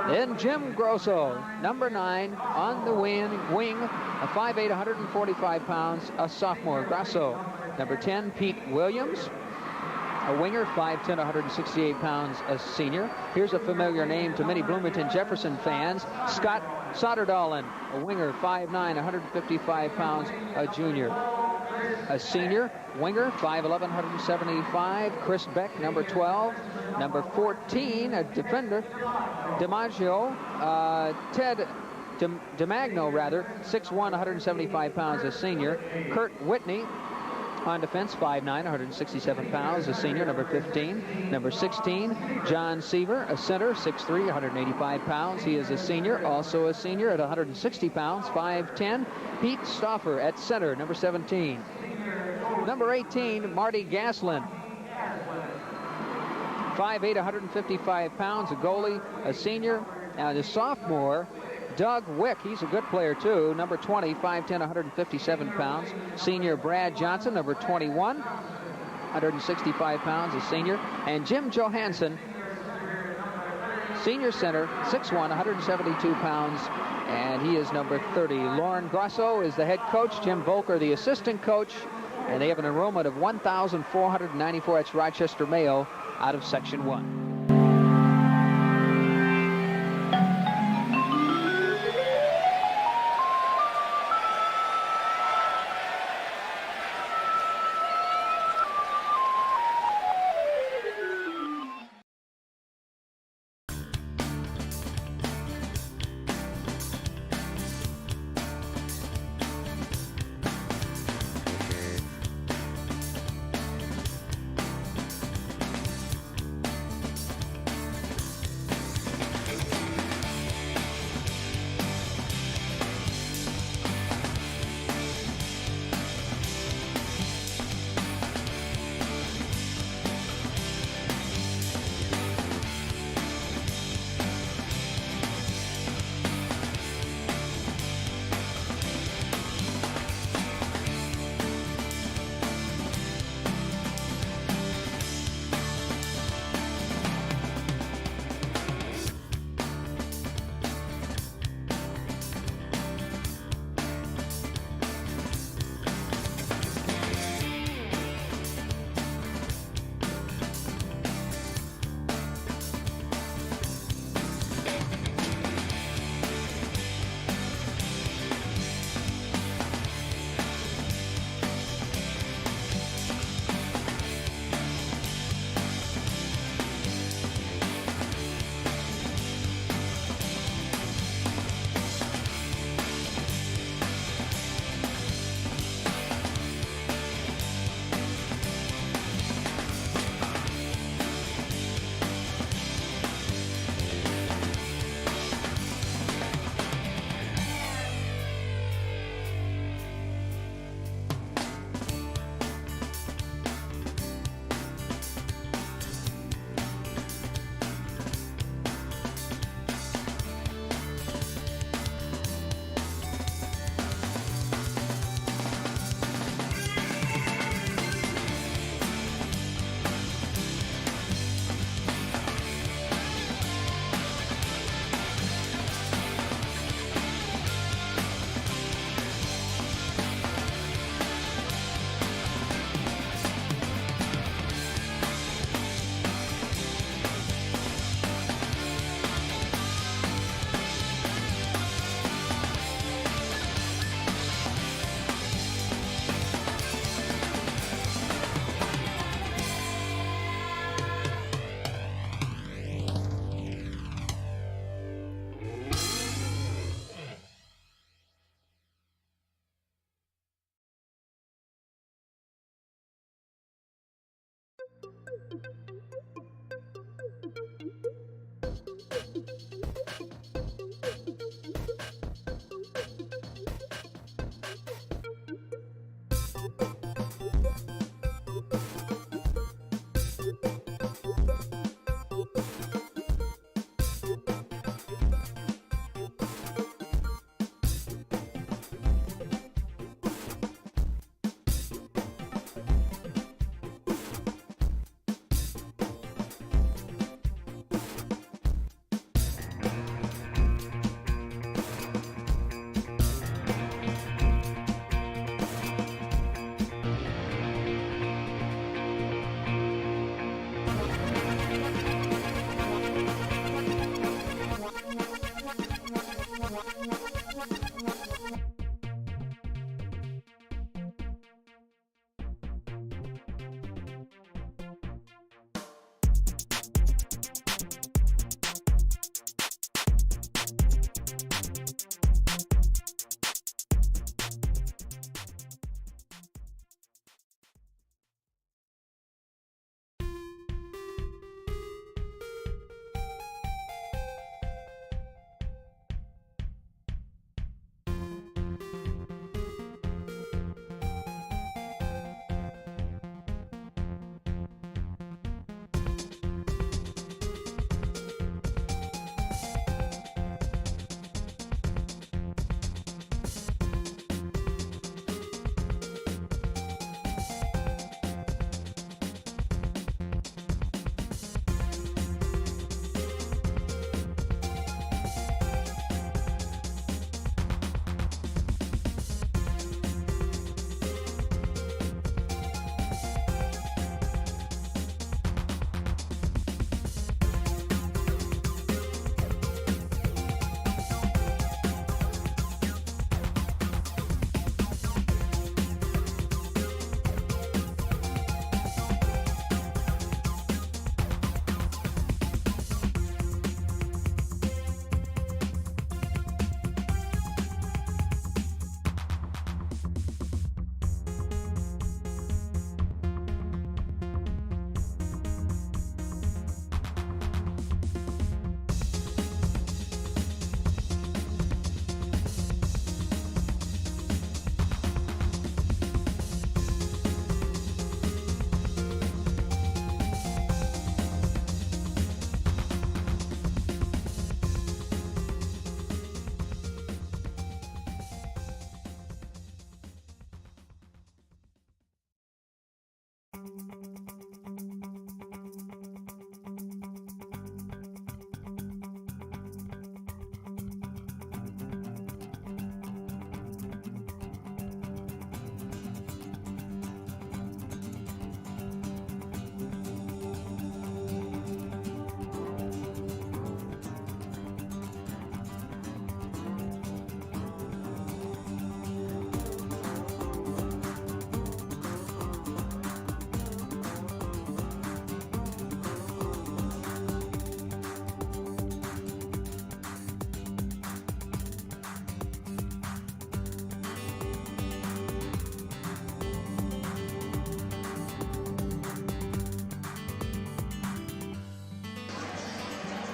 Then Jim Grosso, number 9, on the wing, a 5'8", 145 pounds, a sophomore. Grosso. Number 10, Pete Williams, a winger, 5'10", 168 pounds, a senior. Here's a familiar name to many Bloomington Jefferson fans, Scott Sotterdalen, a winger, 5'9", 155 pounds, a junior. A senior winger, 5'11", 175, Chris Beck, number 12. Number 14, a defender, DiMaggio, Ted DiMagno, 6'1", 175 pounds, a senior. Kurt Whitney on defense, 5'9", 167 pounds, a senior, number 15. Number 16, John Seaver, a center, 6'3", 185 pounds. He is a senior, also a senior at 160 pounds, 5'10". Pete Stauffer at center, number 17. Number 18, Marty Gaslin, 5'8", 155 pounds, a goalie, a senior. Now the sophomore, Doug Wick, he's a good player too, number 20, 5'10", 157 pounds. Senior Brad Johnson, number 21, 165 pounds, a senior. And Jim Johansson, senior center, 6'1", 172 pounds, and he is number 30. Lauren Grosso is the head coach, Jim Volker the assistant coach, and they have an enrollment of 1,494. That's Rochester Mayo out of Section 1.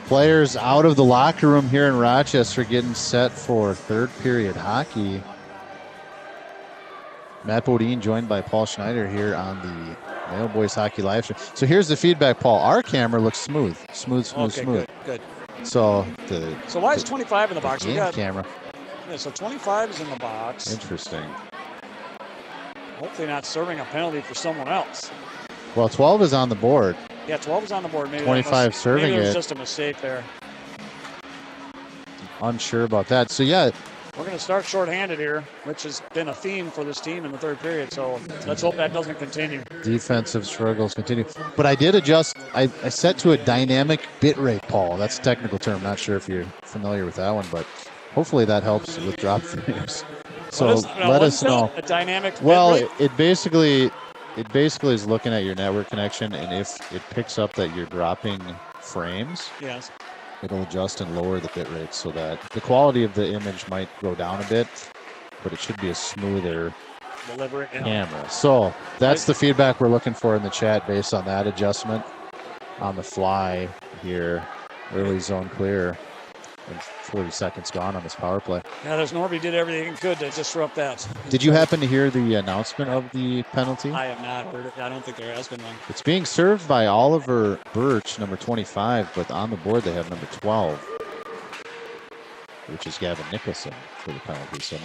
Players out of the locker room here in Rochester getting set for third period hockey. Matt Bodine joined by Paul Schneider here on the Mayo Boys Hockey Live stream. So here's the feedback, Paul. Our camera looks smooth. Smooth. Good. So why is 25 in the box? We got camera. Yeah, so 25 is in the box. Interesting. Hopefully not serving a penalty for someone else. Well, 12 is on the board. Yeah, 12 is on the board. Maybe 25 serving maybe it was it. just a mistake there. Unsure about that. So yeah, we're going to start shorthanded here, which has been a theme for this team in the third period. So let's hope that doesn't continue. Defensive struggles continue. But I did adjust. I set to a dynamic bit rate, Paul. That's a technical term. Not sure if you're familiar with that one, but hopefully that helps with drop frames. So let us know. A dynamic bit well, rate? it basically is looking at your network connection, and if it picks up that you're dropping frames, yes, it'll adjust and lower the bit rate so that the quality of the image might go down a bit, but it should be a smoother camera. So that's the feedback we're looking for in the chat based on that adjustment on the fly here. Early zone clear. And 40 seconds gone on this power play. Yeah, there's Norby did everything he could to disrupt that. Did you happen to hear the announcement of the penalty? I have not heard it. I don't think there has been one. It's being served by Oliver Birch, number 25, but on the board they have number 12, which is Gavin Nicholson for the penalty. So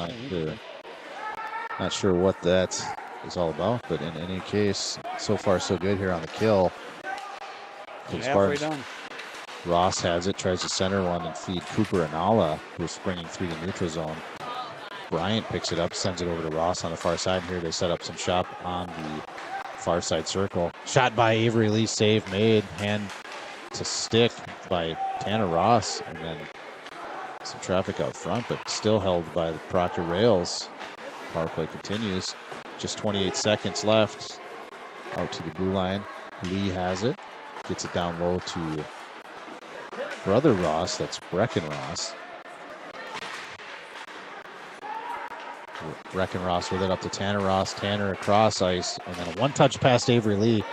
not sure what that is all about, but in any case, so far so good here on the kill. Halfway done. Ross has it, tries to center one and feed Cooper and Ala, who's springing through the neutral zone. Bryant picks it up, sends it over to Ross on the far side. Here they set up some shop on the far side circle. Shot by Avery Lee, save made, hand to stick by Tanner Ross, and then some traffic out front, but still held by the Proctor rails. Power play continues. Just 28 seconds left. Out to the blue line. Lee has it, gets it down low to brother Ross, that's Brecken Ross. Brecken Ross with it up to Tanner Ross. Tanner across ice, and then a one-touch past Avery Lee.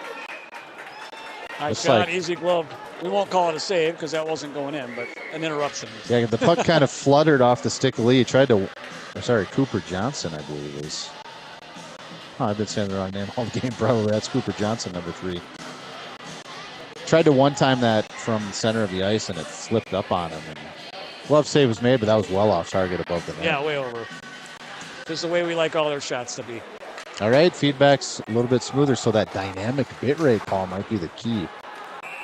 Nice shot, easy glove. We won't call it a save because that wasn't going in, but an interruption. Yeah, the puck kind of fluttered off the stick of Lee. He tried to, Cooper Johnson, I believe is. Oh, I've been saying the wrong name all the game, probably. That's Cooper Johnson, number 3. Tried to one-time that from the center of the ice, and it flipped up on him. And glove save was made, but that was well off target above the net. Yeah, way over. Just the way we like all our shots to be. All right, feedback's a little bit smoother, so that dynamic bit rate, Paul, might be the key.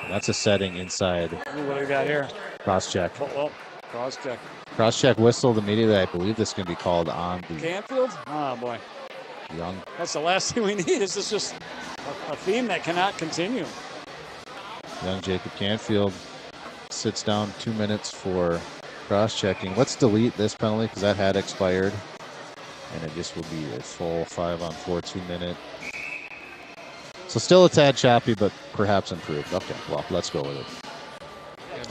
And that's a setting inside. Ooh, what do we got here? Cross-check. Oh, cross-check. Cross-check whistled immediately. I believe this can be called on the... Canfield? Oh, boy. Young. That's the last thing we need. Is this just a theme that cannot continue? Young Jacob Canfield sits down 2 minutes for cross-checking. Let's delete this penalty because that had expired. And it just will be a full 5-on-4 2-minute. So still a tad choppy, but perhaps improved. Okay, well, let's go with it.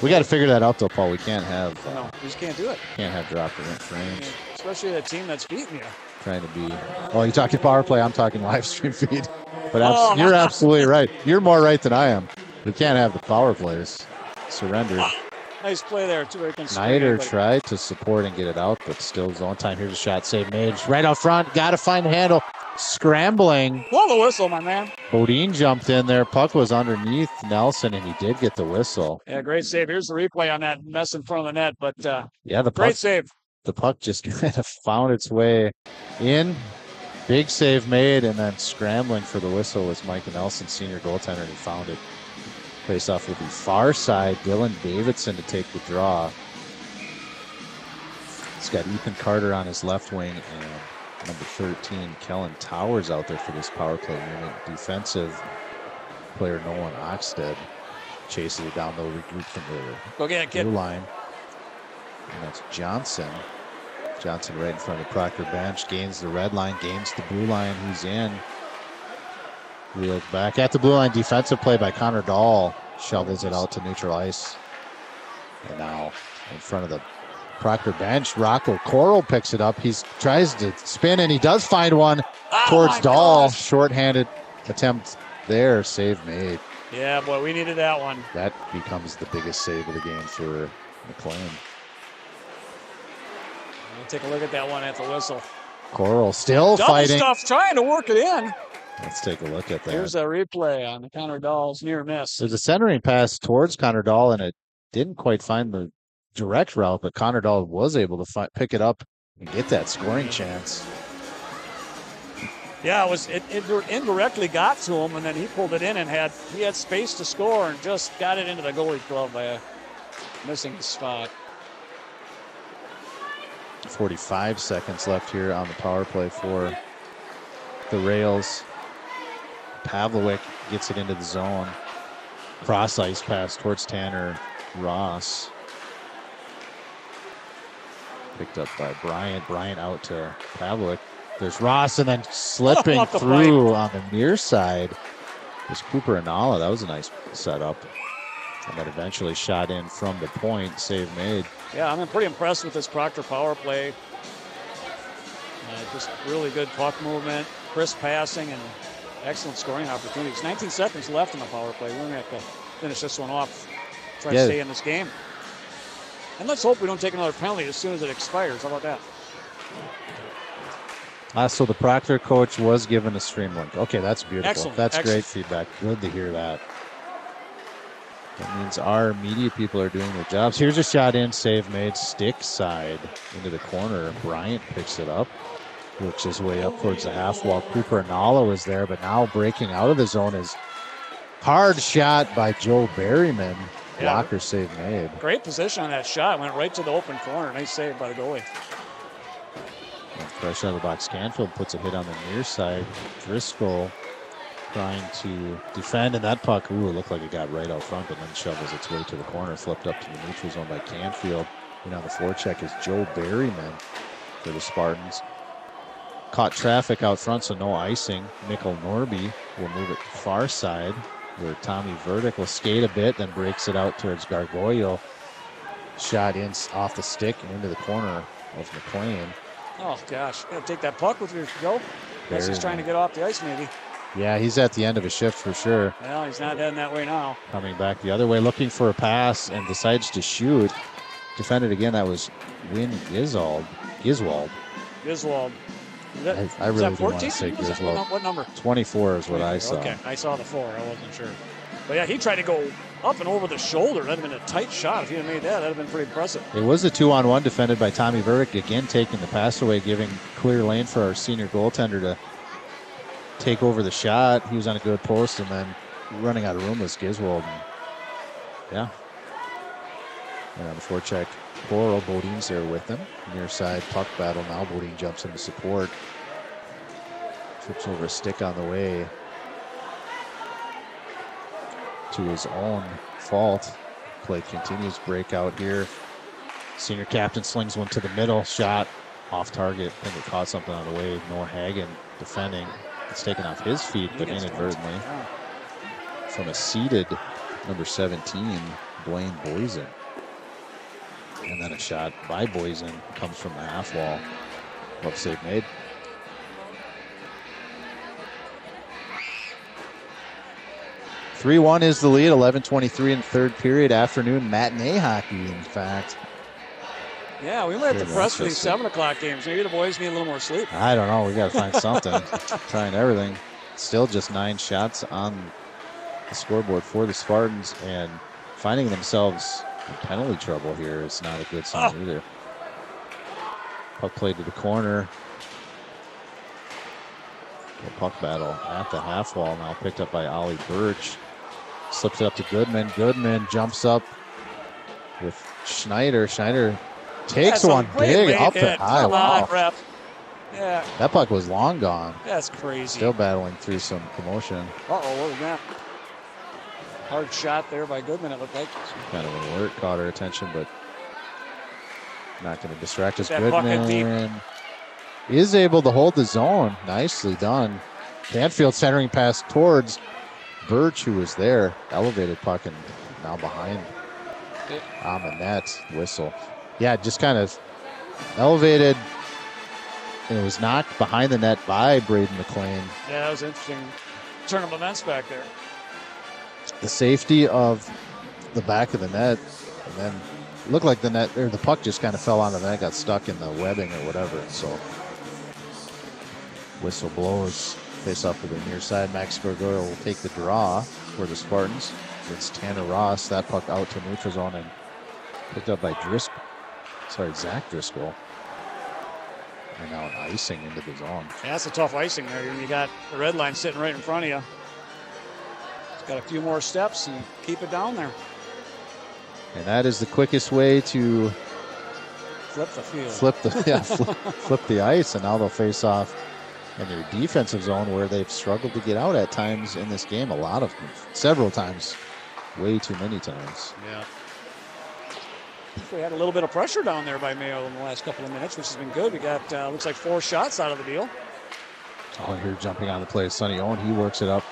We got to figure that out, though, Paul. We can't have... no, we just can't do it. Can't have dropped in frames. Yeah, especially the team that's beating you. Trying to be... Oh, you're talking power play. I'm talking live stream feed. But you're absolutely right. You're more right than I am. We can't have the power plays surrendered. Nice play there. Snyder tried to support and get it out, but still zone time. Here's a shot. Save made. Right out front. Got to find the handle. Scrambling. Blow the whistle, my man. Bodine jumped in there. Puck was underneath Nelson, and he did get the whistle. Yeah, great save. Here's the replay on that mess in front of the net. But yeah, the great save. The puck just kind of found its way in. Big save made, and then scrambling for the whistle was Mike Nelson, senior goaltender, and he found it. Face off with the far side. Dylan Davidson to take the draw. He's got Ethan Carter on his left wing and number 13, Kellen Towers out there for this power play unit. Defensive player Nolan Oxted chases it down low, regroup from the blue line. And that's Johnson. Johnson right in front of the Proctor bench. Gains the red line, gains the blue line. Who's in? Wheeled back at the blue line. Defensive play by Connor Dahl. Shovels it out to neutral ice. And now in front of the Proctor bench, Rocco Coral picks it up. He tries to spin, and he does find one towards Dahl. Short-handed attempt there. Save made. Yeah, boy, we needed that one. That becomes the biggest save of the game for McLean. We'll take a look at that one at the whistle. Coral still Double fighting. stuff, trying to work it in. Let's take a look at that. Here's a replay on the Connor Dahl's near miss. There's a centering pass towards Connor Dahl, and it didn't quite find the direct route, but Connor Dahl was able to pick it up and get that scoring chance. Yeah, it indirectly got to him, and then he pulled it in and he had space to score and just got it into the goalie glove by a missing spot. 45 seconds left here on the power play for the Rails. Pavlovic gets it into the zone. Cross ice pass towards Tanner Ross. Picked up by Bryant. Bryant out to Pavlovic. There's Ross, and then slipping through on the near side is Cooper Anala. That was a nice setup. And then eventually shot in from the point. Save made. Yeah, I'm pretty impressed with this Proctor power play. Just really good puck movement, crisp passing, and excellent scoring opportunities. 19 seconds left in the power play. We're going to have to finish this one off, try to stay in this game. And let's hope we don't take another penalty as soon as it expires. How about that? So the Proctor coach was given a stream link. Okay, that's beautiful. Excellent. That's Excellent. great feedback. Good to hear that. That means our media people are doing their jobs. Here's a shot in, save made, stick side into the corner. Bryant picks it up, works his way up towards the half wall. Cooper Anala was there, but now breaking out of the zone is hard shot by Joe Berryman. Blocker save made. Great position on that shot. Went right to the open corner. Nice save by the goalie. Fresh out of the box, Canfield puts a hit on the near side. Driscoll trying to defend, and that puck, it looked like it got right out front, but then shovels its way to the corner, flipped up to the neutral zone by Canfield. And on the forecheck is Joe Berryman for the Spartans. Caught traffic out front, so no icing. Mikkel Norby will move it far side, where Tommy Verdick will skate a bit, then breaks it out towards Gargoyle. Shot in off the stick and into the corner of McLean. Oh, gosh. You got to take that puck with your go. Guess he's trying to get off the ice, maybe. Yeah, he's at the end of his shift for sure. Well, he's not heading that way now. Coming back the other way, looking for a pass, and decides to shoot. Defended again. That was Win Giswald. I really do want to say Griswold. What number? 24 is what I saw. Okay, I saw the 4. I wasn't sure. But yeah, he tried to go up and over the shoulder. That'd have been a tight shot. If he had made that, that'd have been pretty impressive. It was a 2-on-1 defended by Tommy Verdick, again taking the pass away, giving clear lane for our senior goaltender to take over the shot. He was on a good post, and then running out of room was Giswold. And on the forecheck, Coral, Bodine's there with him. Near side puck battle now. Bodine jumps into support. Trips over a stick on the way to his own fault. Play continues. Breakout here. Senior captain slings one to the middle. Shot off target. I think it caught something on the way. Noah Hagen defending. It's taken off his feet, but inadvertently. From a seated number 17, Blaine Boysen. And then a shot by Boysen comes from the half wall. Love save made. (3-1) is the lead. 11:23 in the third period. Afternoon matinee hockey, in fact. Yeah, we might have to press for these 7 o'clock games. Maybe the boys need a little more sleep. I don't know. We got to find something. Trying everything. Still just 9 shots on the scoreboard for the Spartans, and finding themselves in penalty trouble here is not a good sign either. Puck played to the corner. The puck battle at the half wall now, picked up by Ollie Birch. Slips it up to Goodman. Goodman jumps up with Schneider. Schneider takes one big up and high. Wow. Rep. Yeah. That puck was long gone. That's crazy. Still battling through some commotion. What was that? Hard shot there by Goodman, it looked like. Some kind of an alert caught our attention, but not going to distract us. Goodman is able to hold the zone. Nicely done. Canfield centering pass towards Birch, who was there. Elevated puck and now behind on the net. Whistle. Yeah, just kind of elevated, and it was knocked behind the net by Braden McLean. Yeah, that was interesting. Turn of events back there. the safety of the back of the net, and then it looked like the net or the puck just kind of fell on the net, got stuck in the webbing or whatever. So whistle blows. Face off to the near side. Max Gargoyle will take the draw for the Spartans. It's Tanner Ross. That puck out to neutral zone and picked up by Zach Driscoll. And now an icing into the zone. Yeah, that's a tough icing there. You got the red line sitting right in front of you. It's got a few more steps and keep it down there. And that is the quickest way to flip the field. Flip the ice, and now they'll face off in their defensive zone where they've struggled to get out at times in this game. Several times, way too many times. Yeah. We had a little bit of pressure down there by Mayo in the last couple of minutes, which has been good. We got, looks like 4 shots out of the deal. Oh, here jumping on the play, Sonny Owen. He works it up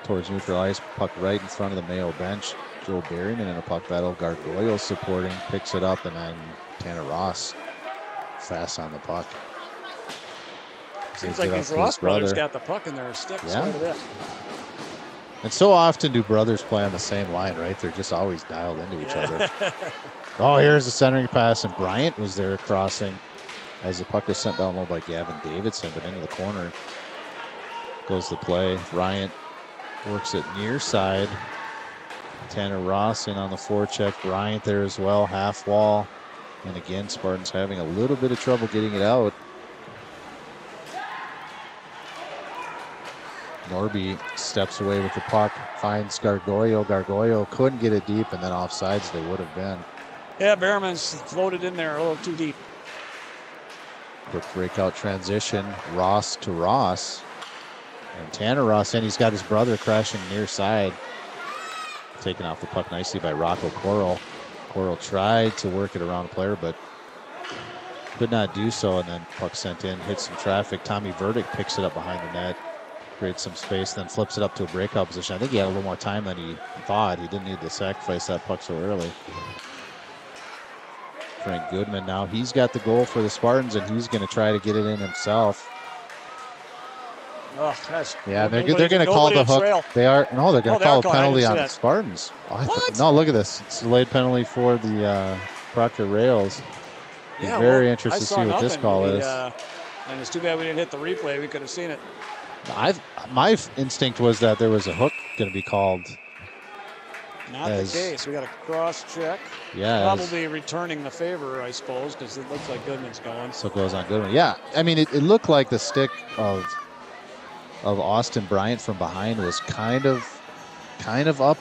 towards neutral ice, puck right in front of the Mayo bench. Joe Berryman in a puck battle. Gargoyle supporting, picks it up, and then Tanner Ross fast on the puck. Seems like these Ross brothers got the puck in their sticks quite a bit. And so often do brothers play on the same line, right? They're just always dialed into each other. Oh, here's the centering pass, and Bryant was there crossing as the puck was sent down low by Gavin Davidson, but into the corner goes the play. Bryant works it near side. Tanner Ross in on the forecheck. Bryant there as well, half wall. And again, Spartans having a little bit of trouble getting it out. Norby steps away with the puck, finds Gargoyle. Gargoyle couldn't get it deep, and then offsides they would have been. Yeah, Behrman's floated in there a little too deep. Quick breakout transition, Ross to Ross. And Tanner Ross, and he's got his brother crashing near side. Taken off the puck nicely by Rocco Coral. Coral tried to work it around a player, but could not do so, and then puck sent in, hits some traffic. Tommy Verdick picks it up behind the net. Creates some space, then flips it up to a breakout position. I think he had a little more time than he thought. He didn't need to sacrifice that puck so early. Frank Goodman now, he's got the goal for the Spartans, and he's going to try to get it in himself. Oh, gosh. Yeah, they're going to call the hook. Trail. They are. No, they're going to call a penalty on the that. Spartans. What? No, look at this. It's a delayed penalty for the Proctor Rails. Yeah, very interested to see what this call is. And it's too bad we didn't hit the replay. We could have seen it. My instinct was that there was a hook going to be called. Not the case. We got a cross check. Yeah. Probably returning the favor, I suppose, because it looks like Goodman's going. So it goes on Goodman. Yeah. I mean, it looked like the stick of Austin Bryant from behind was kind of up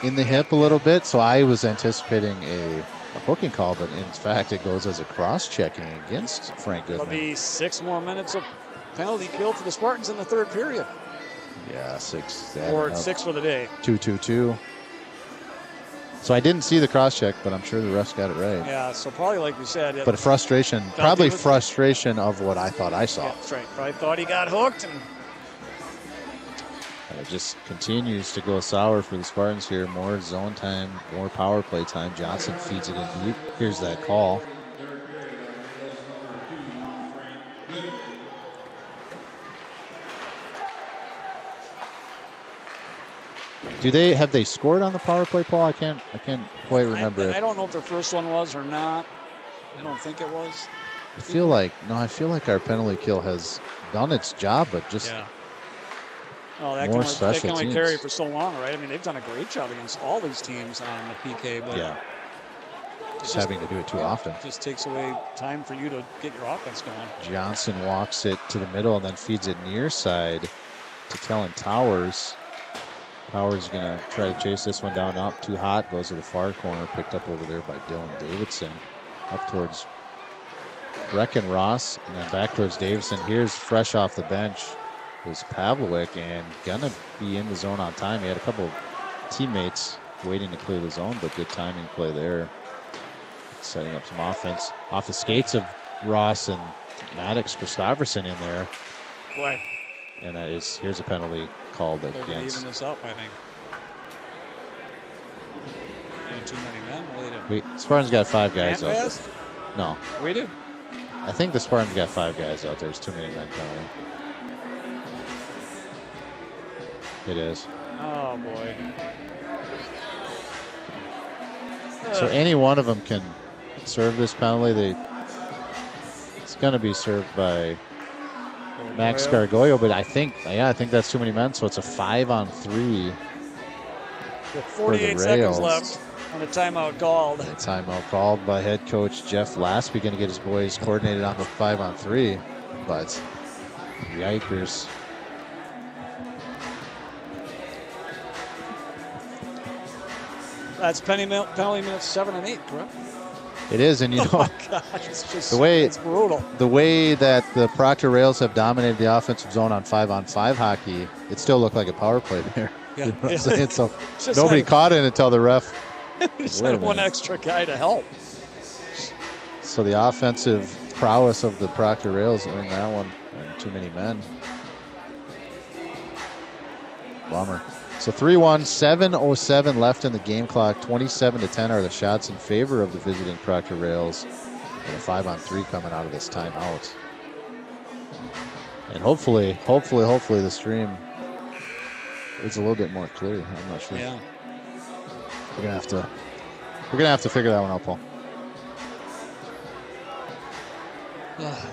in the hip a little bit. So I was anticipating a hooking call, but in fact, it goes as a cross checking against Frank Goodman. There'll be 6 more minutes of penalty kill for the Spartans in the third period. Yeah, 6. Or 6 for the day. 2-2-2. So I didn't see the cross check, but I'm sure the refs got it right. Yeah, so probably like we said. But frustration of what I thought I saw. Yeah, that's right. Probably thought he got hooked. And it just continues to go sour for the Spartans here. More zone time, more power play time. Johnson feeds it in deep. Here's that call. Have they scored on the power play, Paul? I can't quite remember. I don't know if their first one was or not. I don't think it was. I feel like our penalty kill has done its job, but just more special they can only teams. carry for so long, right? I mean, they've done a great job against all these teams on the PK, but just having to do it too often. It just takes away time for you to get your offense going. Johnson walks it to the middle and then feeds it near side to Kellen Towers. Towers is going to try to chase this one down, up too hot, goes to the far corner, picked up over there by Dylan Davidson, up towards Brecken Ross, and then back towards Davidson. Here's fresh off the bench is Pavlovic, and gonna be in the zone on time. He had a couple of teammates waiting to clear the zone, but good timing play there. Setting up some offense. Off the skates of Ross and Maddox Christopherson in there. Boy. And here's a penalty called against. They're even this up, I think. Too many men. Spartans got 5 guys out fast? there. No. We do. I think the Spartans got 5 guys out there. There's too many men coming. It is. Oh boy. So any one of them can serve this penalty. It's going to be served by Max Gargoyle, but I think that's too many men. So it's a 5-on-3. With 48 seconds left and a timeout called. A timeout called by head coach Jeff Lasby, going to get his boys coordinated on the 5-on-3. But yikers. That's penalty minutes 7 and 8, correct? It is, and you know, oh my gosh, it's brutal. The way that the Proctor Rails have dominated the offensive zone on 5-on-5 hockey, it still looked like a power play there. Yeah. You know what I'm saying? So nobody caught it until the ref. Just had one extra guy to help. So the offensive prowess of the Proctor Rails earned that one. And too many men. Bummer. So 3-1, 7:07 left in the game clock. 27-10 are the shots in favor of the visiting Proctor Rails. And a 5-on-3 coming out of this timeout. And hopefully the stream is a little bit more clear. I'm not sure. Yeah. We're gonna have to figure that one out, Paul.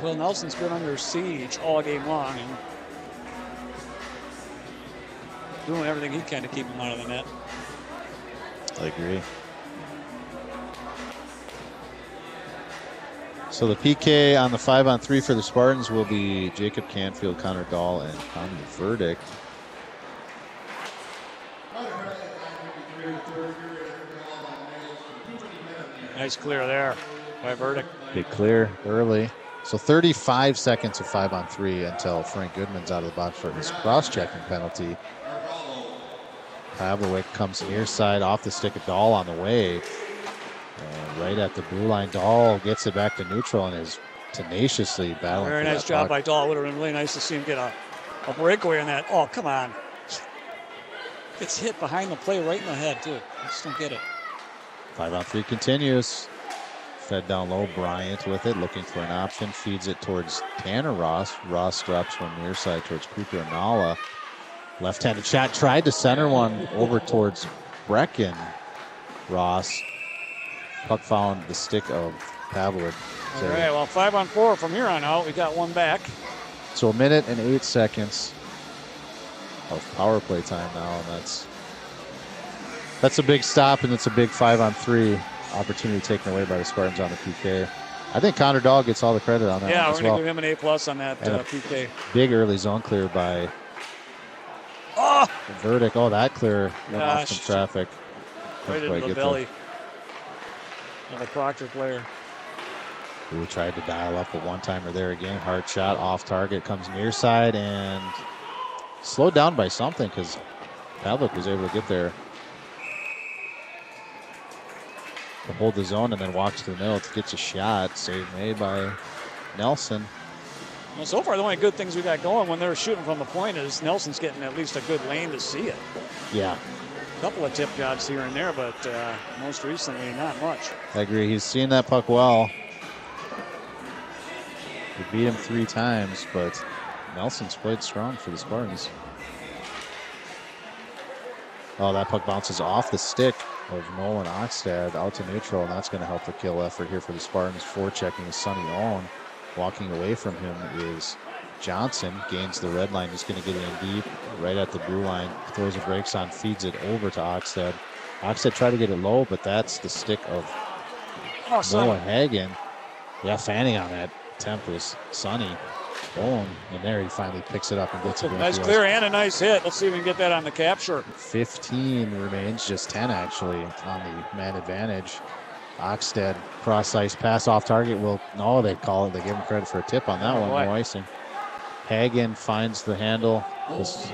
Well, Nelson's been under siege all game long and doing everything he can to keep him out of the net. I agree. So the PK on the 5-on-3 for the Spartans will be Jacob Canfield, Connor Dahl, and Tommy Verdict. Nice clear there by Verdict. Big clear early. So 35 seconds of 5-on-3 until Frank Goodman's out of the box for his cross-checking penalty. Pavlovic comes near side off the stick of Dahl on the way. And right at the blue line, Dahl gets it back to neutral and is tenaciously battling. Very nice job by Dahl. Would have been really nice to see him get a breakaway on that. Oh, come on. Gets hit behind the play right in the head, too. I just don't get it. 5-on-3 continues. Fed down low. Bryant with it, looking for an option. Feeds it towards Tanner Ross. Ross drops from near side towards Cooper and Nala. Left-handed shot. Tried to center one over towards Brecken. Ross. Puck found the stick of Pavlovic. All right, well, 5-on-4 from here on out. We got one back. So 1 minute and 8 seconds of power play time now, and that's a big stop, and it's a big 5-on-3 opportunity taken away by the Spartans on the PK. I think Connor Dahl gets all the credit on that. Yeah, one we're going to give him an A+ on that PK. Big early zone clear by Verdict. Oh, that clear went off some traffic. Right into the belly of a Proctor player. We tried to dial up a one-timer there again. Hard shot off target, comes near side and slowed down by something because Pavlovic was able to get there to hold the zone and then walks to the middle to get a shot. Save made by Nelson. Well, so far the only good things we got going when they're shooting from the point is Nelson's getting at least a good lane to see it. Yeah. A couple of tip jobs here and there, but most recently not much. I agree. He's seen that puck well. We beat him 3 times, but Nelson's played strong for the Spartans. Oh, that puck bounces off the stick of Nolan Oxstad out to neutral, and that's going to help the kill effort here for the Spartans. Forechecking is Sonny Owen. Walking away from him is Johnson. Gains the red line. He's going to get in deep, right at the blue line. Throws the brakes on, feeds it over to Oxstad. Oxstad tried to get it low, but that's the stick of Noah Hagen. Yeah, fanning on that attempt was Sonny. Boom, and there he finally picks it up and gets it. Nice clear and a nice hit. Let's see if we can get that on the capture. 15 remains, just 10 actually on the man advantage. Oxstad cross ice pass off target. Well, no, they call it. They give him credit for a tip on that one. No icing. Hagen finds the handle. Just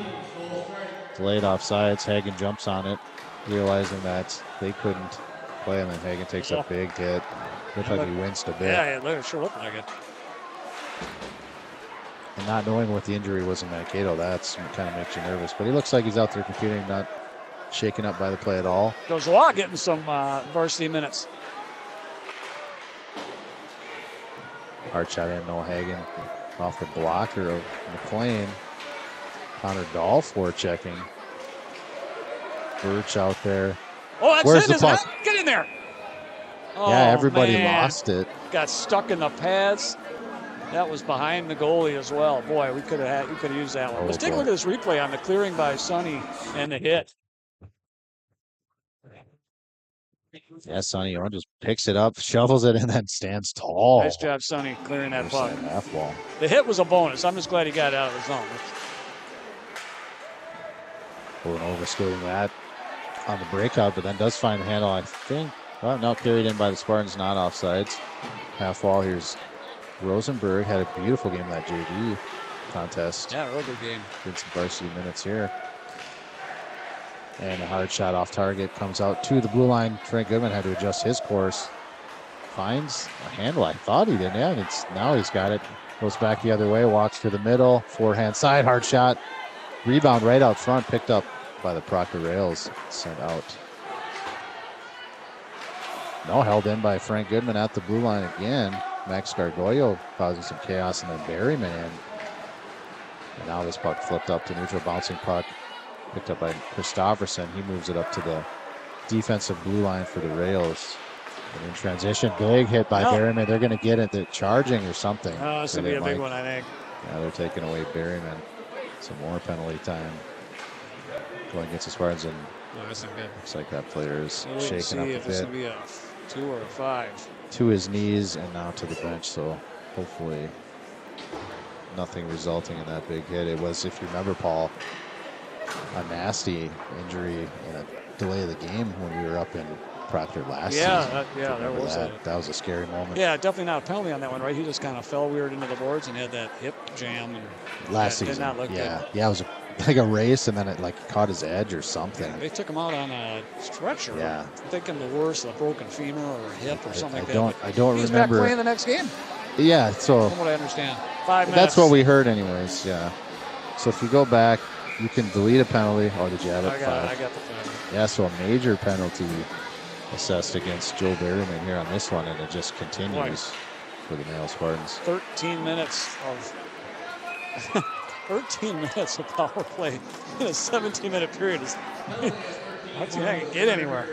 delayed offsides. Hagen jumps on it, realizing that they couldn't play him, and Hagen takes a big hit. Looked like he winced a bit. Yeah, it sure looked like it. And not knowing what the injury was in Mankato, that's kind of makes you nervous. But he looks like he's out there competing, not shaken up by the play at all. Dozois getting some varsity minutes. Hard shot in, Noah Hagen off the blocker of McLean. Connor Dahl forechecking. Birch out there. Oh, that's Where's it, the puck? Get in there. Oh, yeah, everybody man. lost it. Got stuck in the pads. That was behind the goalie as well. Boy, we could have used that one. Oh, Let's take a boy. look at this replay on the clearing by Sonny and the hit. Yeah, Sonny Owen just picks it up, shovels it, and then stands tall. Nice job, Sonny, clearing that puck. Half wall. The hit was a bonus. I'm just glad he got out of the zone. Pulling over, skating that on the breakout, but then does find the handle, I think. Well, no, carried in by the Spartans, not offsides. Half wall. Here's Rosenberg. Had a beautiful game in that JV contest. Yeah, real good game. Did some varsity minutes here. And a hard shot off target comes out to the blue line. Frank Goodman had to adjust his course. Finds a handle. I thought he did. Yeah, and now he's got it. Goes back the other way, walks to the middle. Forehand side, hard shot. Rebound right out front, picked up by the Proctor rails. Sent out. No, held in by Frank Goodman at the blue line again. Max Gargoyle causing some chaos, and then Berryman in. And now this puck flipped up to neutral, bouncing puck. Picked up by Christofferson. He moves it up to the defensive blue line for the rails. And in transition, big hit by Berryman. They're going to get it. They're charging or something. Oh, this will be a big one, I think. Yeah, they're taking away Berryman. Some more penalty time going against the Spartans. And that's not good. Looks like that player is shaking up a bit. This will be a 2 or a 5. To his knees and now to the bench. So hopefully nothing resulting in that big hit. It was, if you remember, Paul, a nasty injury and a delay of the game when we were up in Proctor last season. There was that. That was a scary moment. Yeah, definitely not a penalty on that one, right? He just kind of fell weird into the boards and had that hip jam. And last season, did not look good. Yeah, it was like a race, and then it caught his edge or something. They took him out on a stretcher. Yeah, I'm thinking the worst, a broken femur or a hip or something like that. I don't He's remember. He's back playing the next game. Yeah, so from what I understand, 5 minutes. That's what we heard, anyways. Yeah. So if you go back, you can delete a penalty. Oh, did you have it? I got the penalty. Yeah, so a major penalty assessed against Joe Berryman here on this one, and it just continues for the Mayo Spartans. 13 minutes of 13 minutes of power play in a 17-minute period. I don't think I can get anywhere.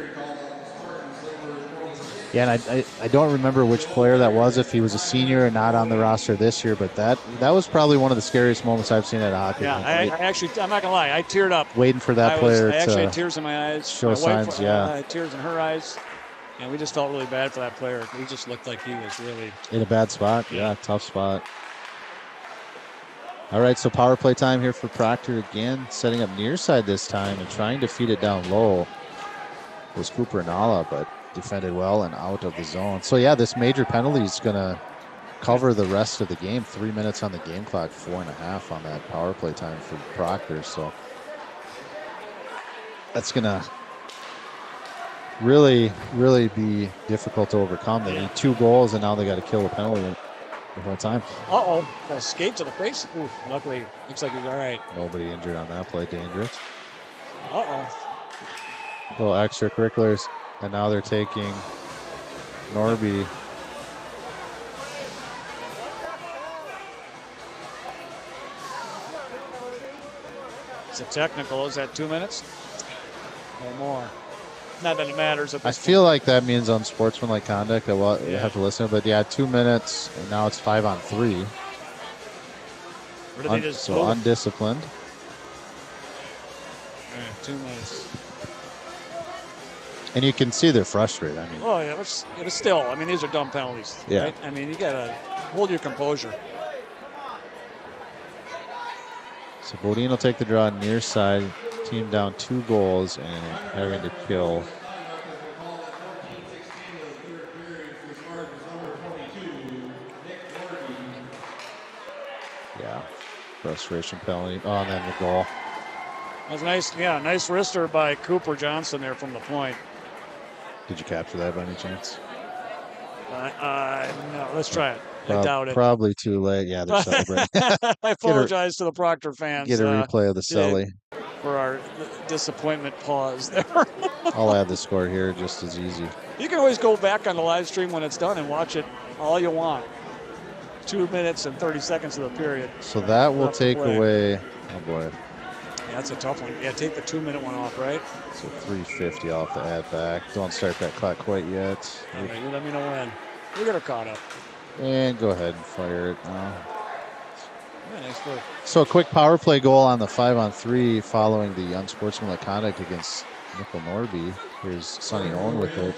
Yeah, and I don't remember which player that was, if he was a senior or not on the roster this year, but that was probably one of the scariest moments I've seen at a hockey. Yeah, I actually, I'm not going to lie, I teared up. Waiting for that player I actually to had tears in my eyes. show my signs, wife, yeah. had tears in her eyes, and we just felt really bad for that player. He just looked like he was really... in a bad spot, yeah, tough spot. All right, so power play time here for Proctor again, setting up near side this time and trying to feed it down low. It was Cooper Nala, but defended well and out of the zone. So yeah, this major penalty is going to cover the rest of the game. 3 minutes on the game clock, 4.5 on that power play time for Proctor. So that's going to really, really be difficult to overcome. They need 2 goals, and now they got to kill a penalty before time. Uh-oh, got a skate to the face. Ooh, luckily, looks like he's all right. Nobody injured on that play. Dangerous. Uh-oh. Little extracurriculars. And now they're taking Norby. It's a technical. Is that 2 minutes? Or more? Not that it matters. I feel like that means unsportsmanlike conduct. You have to listen. But yeah, 2 minutes, and now it's 5-on-3. Or did they just so undisciplined. 2 minutes. And you can see they're frustrated. I mean, oh yeah, but still, I mean, these are dumb penalties. Yeah. Right? I mean, you gotta hold your composure. So Bodine will take the draw near side. Team down 2 goals and having to kill. Yeah, frustration penalty. Oh, and then the goal. That was nice. Yeah, nice wrister by Cooper Johnson there from the point. Did you capture that by any chance? No, let's try it. I doubt it. Probably too late. Yeah, they're celebrating. I apologize to the Proctor fans. Get a replay of the celly. For our disappointment pause there. I'll add the score here just as easy. You can always go back on the live stream when it's done and watch it all you want. 2 minutes and 30 seconds of the period. So that will take away, oh boy. That's a tough one. Yeah, take the 2-minute one off, right? So 3:50 off the add back. Don't start that clock quite yet. All right, you let me know when. We'll get her caught up. And go ahead and fire it now. Yeah, nice work. So a quick power play goal on the 5-on-3 following the unsportsmanlike conduct against Nickel Norby. Here's Sonny Owen with it.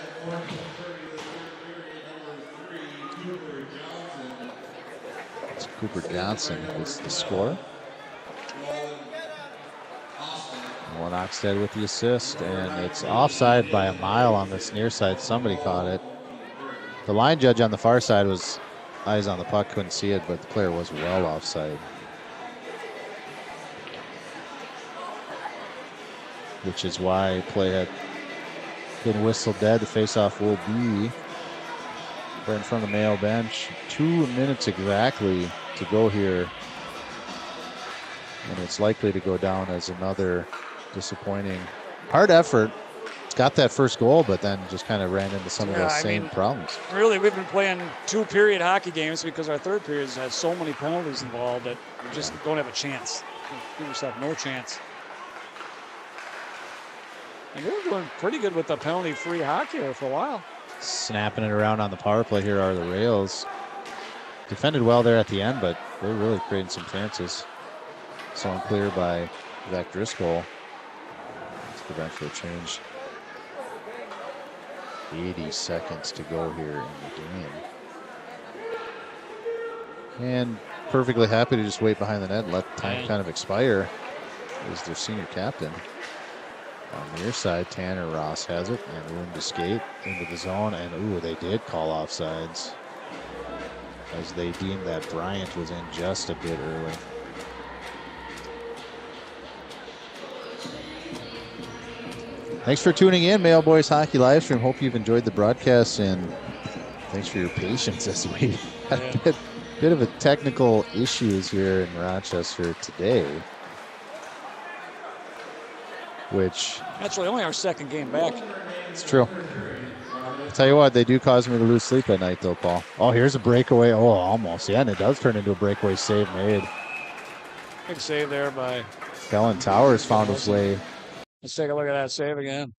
It's Cooper Johnson gets the score. Owen Oxted with the assist, and it's offside by a mile on this near side. Somebody caught it. The line judge on the far side was eyes on the puck, couldn't see it, but the player was well offside. Which is why play had been whistled dead. The faceoff will be right in front of the Mayo bench. 2 minutes exactly to go here. And it's likely to go down as another disappointing hard effort. Got that first goal, but then just kind of ran into some of those same problems. Really, we've been playing 2-period hockey games because our third periods has so many penalties involved that we just don't have a chance. Give yourself no chance. And we were doing pretty good with the penalty-free hockey there for a while. Snapping it around on the power play here are the Rails. Defended well there at the end, but they're really creating some chances. So unclear by Zach Driscoll. Let's go back for a change. 80 seconds to go here in the game. And perfectly happy to just wait behind the net and let time kind of expire as their senior captain. On the near side, Tanner Ross has it and room to skate into the zone. And ooh, they did call offsides as they deemed that Bryant was in just a bit early. Thanks for tuning in, Mayo Boys Hockey Livestream. Hope you've enjoyed the broadcast, and thanks for your patience as we had a bit of a technical issues here in Rochester today. Which... That's really only our second game back. It's true. I'll tell you what, they do cause me to lose sleep at night, though, Paul. Oh, here's a breakaway. Oh, almost. Yeah, and it does turn into a breakaway save made. Big save there by... Kellen Towers found his way. Let's take a look at that save again.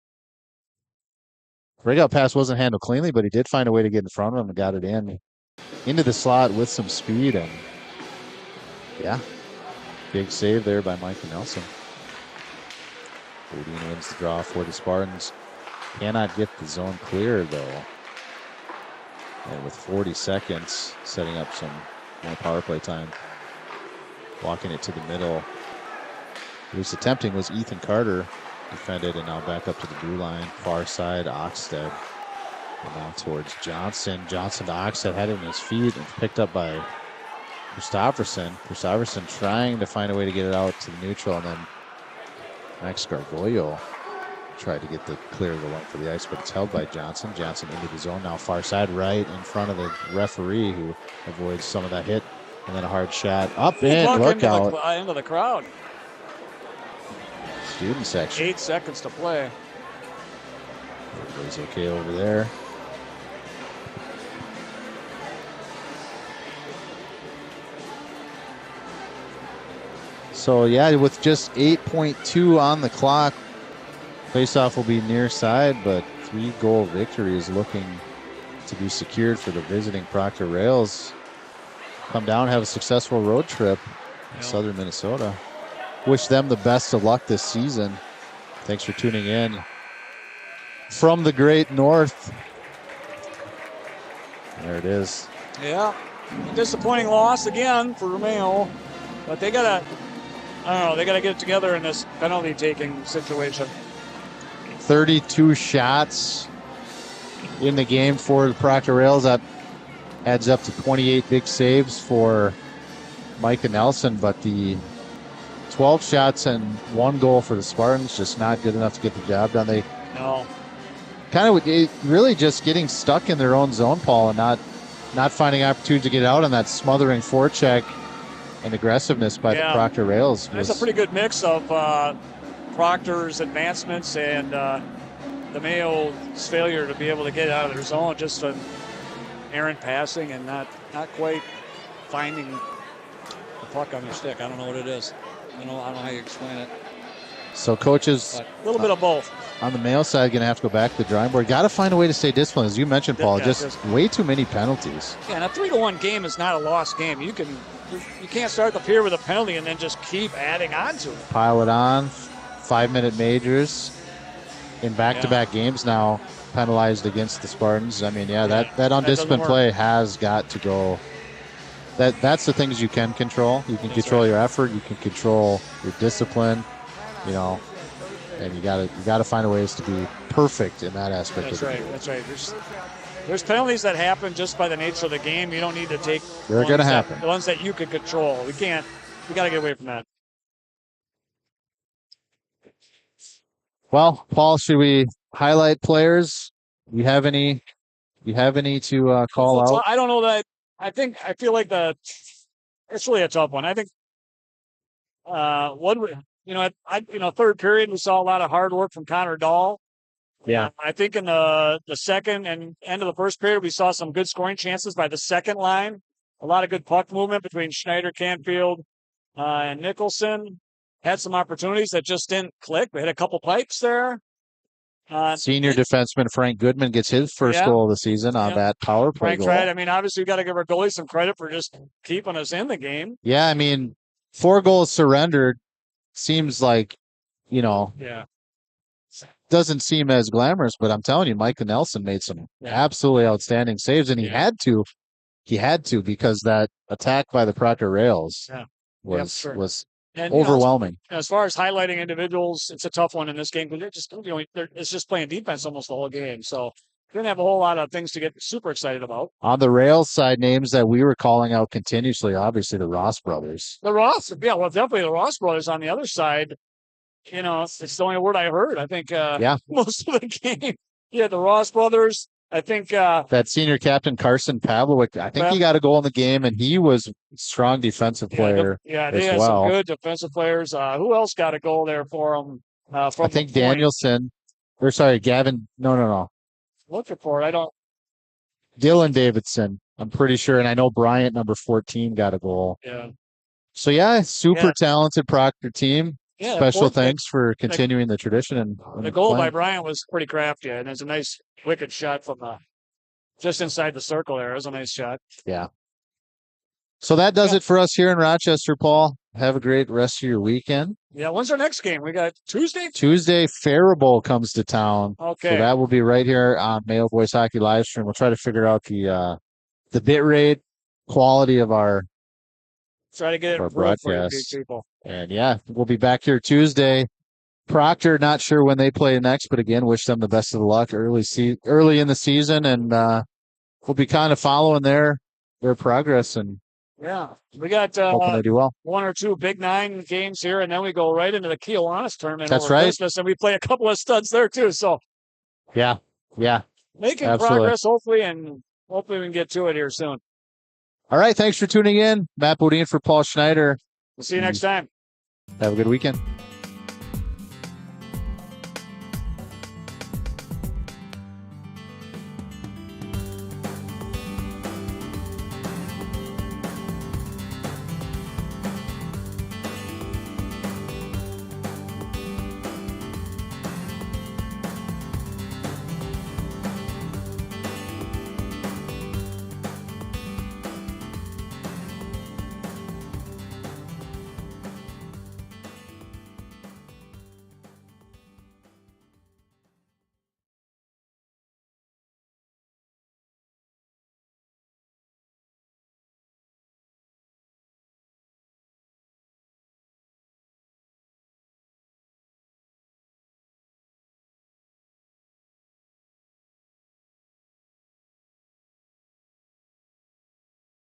Breakout pass wasn't handled cleanly, but he did find a way to get in front of him and got it into the slot with some speed. And yeah, big save there by Mike Nelson. Bodine wins the draw for the Spartans. Cannot get the zone clear, though. And with 40 seconds, setting up some more power play time. Walking it to the middle. At least attempting was Ethan Carter. Defended and now back up to the blue line. Far side, Oxted. And now towards Johnson. Johnson to Oxted, had it in his feet and picked up by Christopherson. Christopherson trying to find a way to get it out to the neutral, and then Max Gargoyle tried to get the clear of the length of the ice, but it's held by Johnson. Johnson into the zone now, far side right in front of the referee, who avoids some of that hit. And then a hard shot up in, look out. Into the crowd. Student section. 8 seconds to play. Everybody's okay over there. So yeah, with just 8.2 on the clock, faceoff will be near side, but 3-goal victory is looking to be secured for the visiting Proctor Rails. Come down, have a successful road trip in southern Minnesota. Wish them the best of luck this season. Thanks for tuning in from the great north. There it is. Yeah, disappointing loss again for Mayo, but they gotta, I don't know, they gotta get it together in this penalty taking situation. 32 shots in the game for the Proctor Rails. That adds up to 28 big saves for Micah Nelson, but the 12 shots and 1 goal for the Spartans, just not good enough to get the job done. They kind of really just getting stuck in their own zone, Paul, and not finding opportunity to get out on that smothering forecheck and aggressiveness by the Proctor Rails. That's a pretty good mix of Proctor's advancements and the Mayo's failure to be able to get out of their zone, just an errant passing and not quite finding the puck on their stick. I don't know what it is. I don't know how you explain it. So coaches, a little bit of both. On the Mayo side, going to have to go back to the drawing board. Got to find a way to stay disciplined. As you mentioned, Paul, just way too many penalties. Yeah, and a 3-1 game is not a lost game. You can't start the period with a penalty and then just keep adding on to it. Pile it on. 5-minute majors in back-to-back games now penalized against the Spartans. I mean, that undisciplined play has got to go. That's the things you can control. You can control your effort. You can control your discipline. You know, and you gotta find ways to be perfect in that aspect. That's right. That's right. There's penalties that happen just by the nature of the game. You don't need to take. They're going to happen. The ones that you can control. We can't. We got to get away from that. Well, Paul, should we highlight players? You have any to call out? I don't know that. I feel like it's really a tough one. I think third period we saw a lot of hard work from Connor Dahl. Yeah. I think in the second and end of the first period we saw some good scoring chances by the second line. A lot of good puck movement between Schneider, Canfield, and Nicholson. Had some opportunities that just didn't click. We had a couple pipes there. Senior defenseman Frank Goodman gets his first goal of the season on that power play goal. Right. I mean, obviously, we got to give our goalie some credit for just keeping us in the game. Yeah, I mean, 4 goals surrendered seems like, doesn't seem as glamorous, but I'm telling you, Micah Nelson made some absolutely outstanding saves, and he had to because that attack by the Proctor Rails was and, overwhelming. As far as highlighting individuals, it's a tough one in this game because it's just playing defense almost the whole game. So didn't have a whole lot of things to get super excited about. On the Rails side, names that we were calling out continuously, obviously the Ross brothers. Definitely the Ross brothers on the other side. It's the only word I heard. I think most of the game. Yeah, the Ross brothers. I think that senior captain Carson Pavlovic, I think he got a goal in the game, and he was a strong defensive player. They had some good defensive players. Who else got a goal there for them? I think Danielson. Or sorry, Gavin. No. Looking for it. I don't. Dylan Davidson. I'm pretty sure, and I know Bryant, number 14, got a goal. Yeah. So super talented Proctor team. Yeah, special thanks for continuing the tradition. And the goal by Bryant was pretty crafty, and it's a nice wicked shot from just inside the circle there. It was a nice shot. Yeah. So that does it for us here in Rochester, Paul. Have a great rest of your weekend. Yeah, when's our next game? We got Tuesday? Tuesday, Faribault comes to town. Okay. So that will be right here on Mayo Boys Hockey Livestream. We'll try to figure out the bit rate quality of our try to get it broadcast for people. And we'll be back here Tuesday. Proctor, not sure when they play next, but again, wish them the best of luck early in the season, and we'll be kind of following their progress. And we got hoping they do well. 1 or 2 Big 9 games here, and then we go right into the Kiwanis tournament. That's right. Christmas, and we play a couple of studs there too. So making progress, hopefully, and hopefully we can get to it here soon. All right, thanks for tuning in. Matt Bodine for Paul Schneider. We'll see you next time. Have a good weekend.